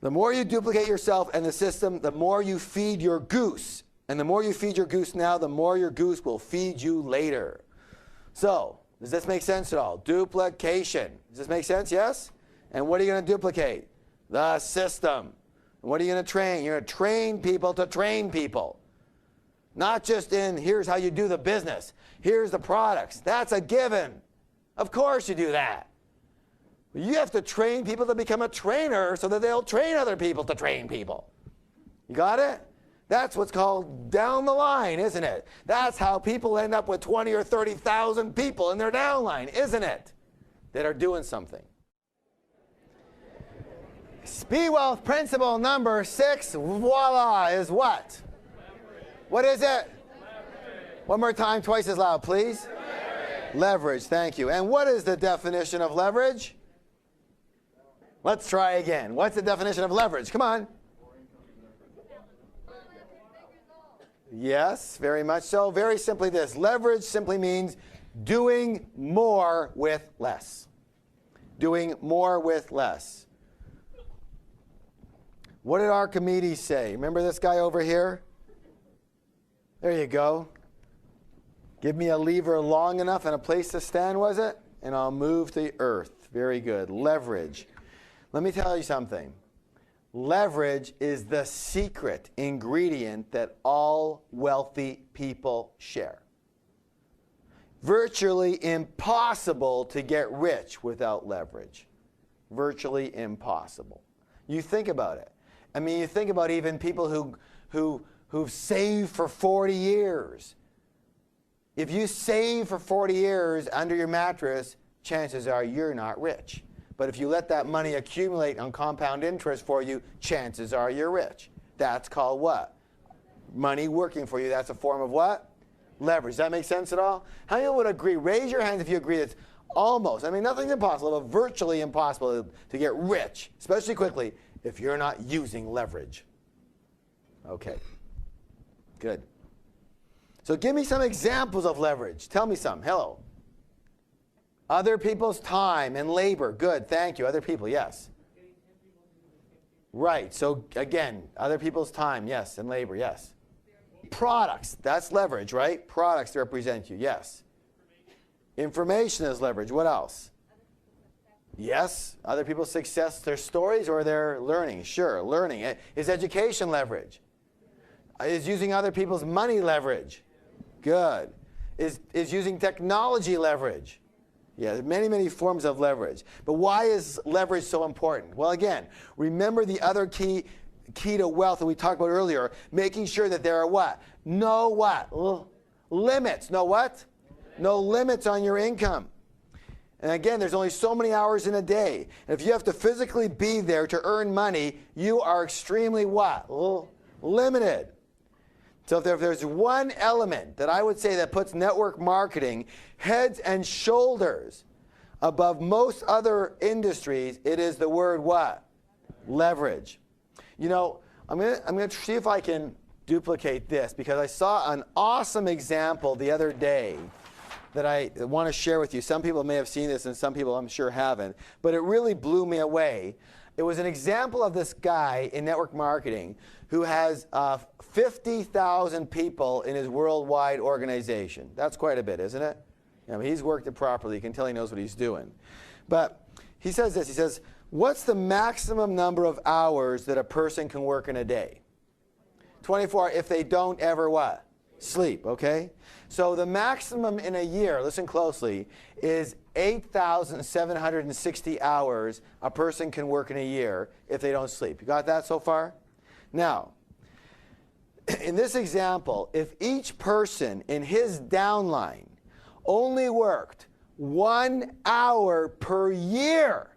The more you duplicate yourself and the system, the more you feed your goose. And the more you feed your goose now, the more your goose will feed you later. So, does this make sense at all? Duplication. Does this make sense? Yes? And what are you going to duplicate? The system. And what are you going to train? You're going to train people to train people. Not just in, here's how you do the business. Here's the products. That's a given. Of course you do that. You have to train people to become a trainer so that they'll train other people to train people. You got it? That's what's called down the line, isn't it? That's how people end up with 20 or 30,000 people in their downline, isn't it? That are doing something. Speedwell principle number 6, voila, is what? Leverage. What is it? Leverage. One more time, twice as loud, please. Leverage, thank you. And what is the definition of leverage? Let's try again. What's the definition of leverage? Come on. Yes, very much so. Very simply this. Leverage simply means doing more with less. Doing more with less. What did Archimedes say? Remember this guy over here? There you go. Give me a lever long enough and a place to stand, was it? And I'll move the earth. Very good. Leverage. Let me tell you something. Leverage is the secret ingredient that all wealthy people share. Virtually impossible to get rich without leverage. Virtually impossible. You think about it. I mean, you think about even people who've saved for 40 years. If you save for 40 years under your mattress, chances are you're not rich. But if you let that money accumulate on compound interest for you, chances are you're rich. That's called what? Money working for you. That's a form of what? Leverage. Does that make sense at all? How many would agree? Raise your hands if you agree it's almost, I mean, nothing's impossible, but virtually impossible to get rich, especially quickly, if you're not using leverage. Okay. Good. So give me some examples of leverage. Tell me some. Hello. Other people's time and labor. Good. Thank you. Other people. Yes. Right. So again, other people's time. Yes. And labor. Yes. Products. That's leverage, right? Products to represent you. Yes. Information is leverage. What else? Yes. Other people's success, their stories or their learning. Sure. Learning. Is education leverage? Is using other people's money leverage? Good. Is using technology leverage? Yeah, there are many, many forms of leverage. But why is leverage so important? Well, again, remember the other key to wealth that we talked about earlier, making sure that there are what? No what? Limits. No what? No limits on your income. And again, there's only so many hours in a day. And if you have to physically be there to earn money, you are extremely what? Limited. So if there's one element that I would say that puts network marketing heads and shoulders above most other industries, it is the word what? Leverage. You know, I'm going to see if I can duplicate this because I saw an awesome example the other day that I want to share with you. Some people may have seen this and some people I'm sure haven't, but it really blew me away. It was an example of this guy in network marketing who has 50,000 people in his worldwide organization. That's quite a bit, isn't it? I mean, he's worked it properly. You can tell he knows what he's doing. But he says this. He says, what's the maximum number of hours that a person can work in a day? 24 if they don't ever what? Sleep, okay? So the maximum in a year, listen closely, is 8,760 hours a person can work in a year if they don't sleep. You got that so far? Now, in this example, if each person in his downline only worked 1 hour per year,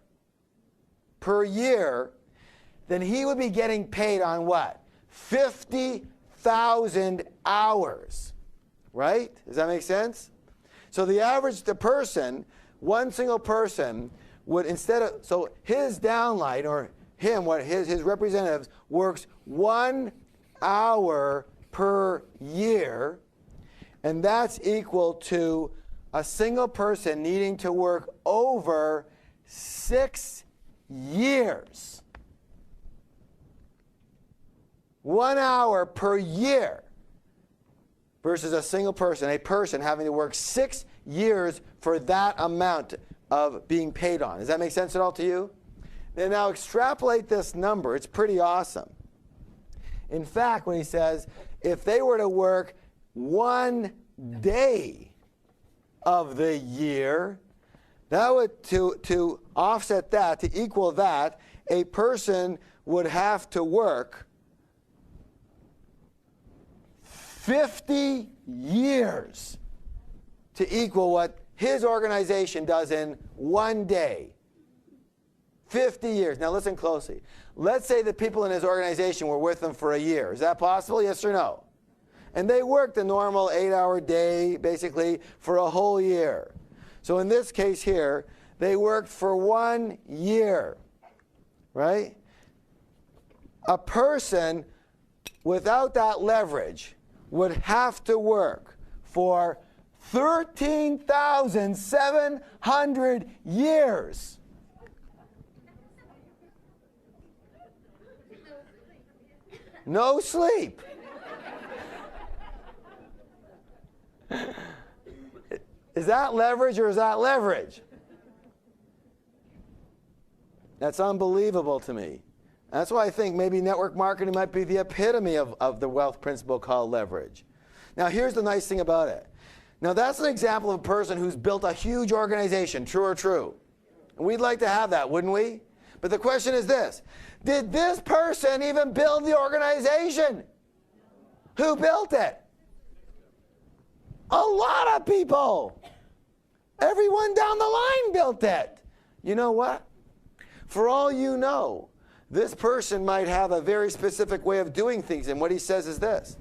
then he would be getting paid on what? 50,000 hours, right? Does that make sense? So the person, one single person, would so his downline or him, his representatives, works 1 hour per year, and that's equal to a single person needing to work over 6 years. 1 hour per year versus a single person, a person having to work 6 years for that amount of being paid on. Does that make sense at all to you? And now extrapolate this number. It's pretty awesome. In fact, when he says, if they were to work 1 day of the year, that would, to offset that, to equal that, a person would have to work 50 years to equal what his organization does in 1 day. 50 years. Now listen closely. Let's say the people in his organization were with him for a year. Is that possible? Yes or no? And they worked a normal 8-hour day, basically, for a whole year. So in this case here, they worked for 1 year, right? A person without that leverage would have to work for 13,700 years. No sleep. Is that leverage or is that leverage? That's unbelievable to me. That's why I think maybe network marketing might be the epitome of the wealth principle called leverage. Now, here's the nice thing about it. Now, that's an example of a person who's built a huge organization, true or true? And we'd like to have that, wouldn't we? But the question is this. Did this person even build the organization? Who built it? A lot of people. Everyone down the line built it. You know what? For all you know, this person might have a very specific way of doing things, and what he says is this.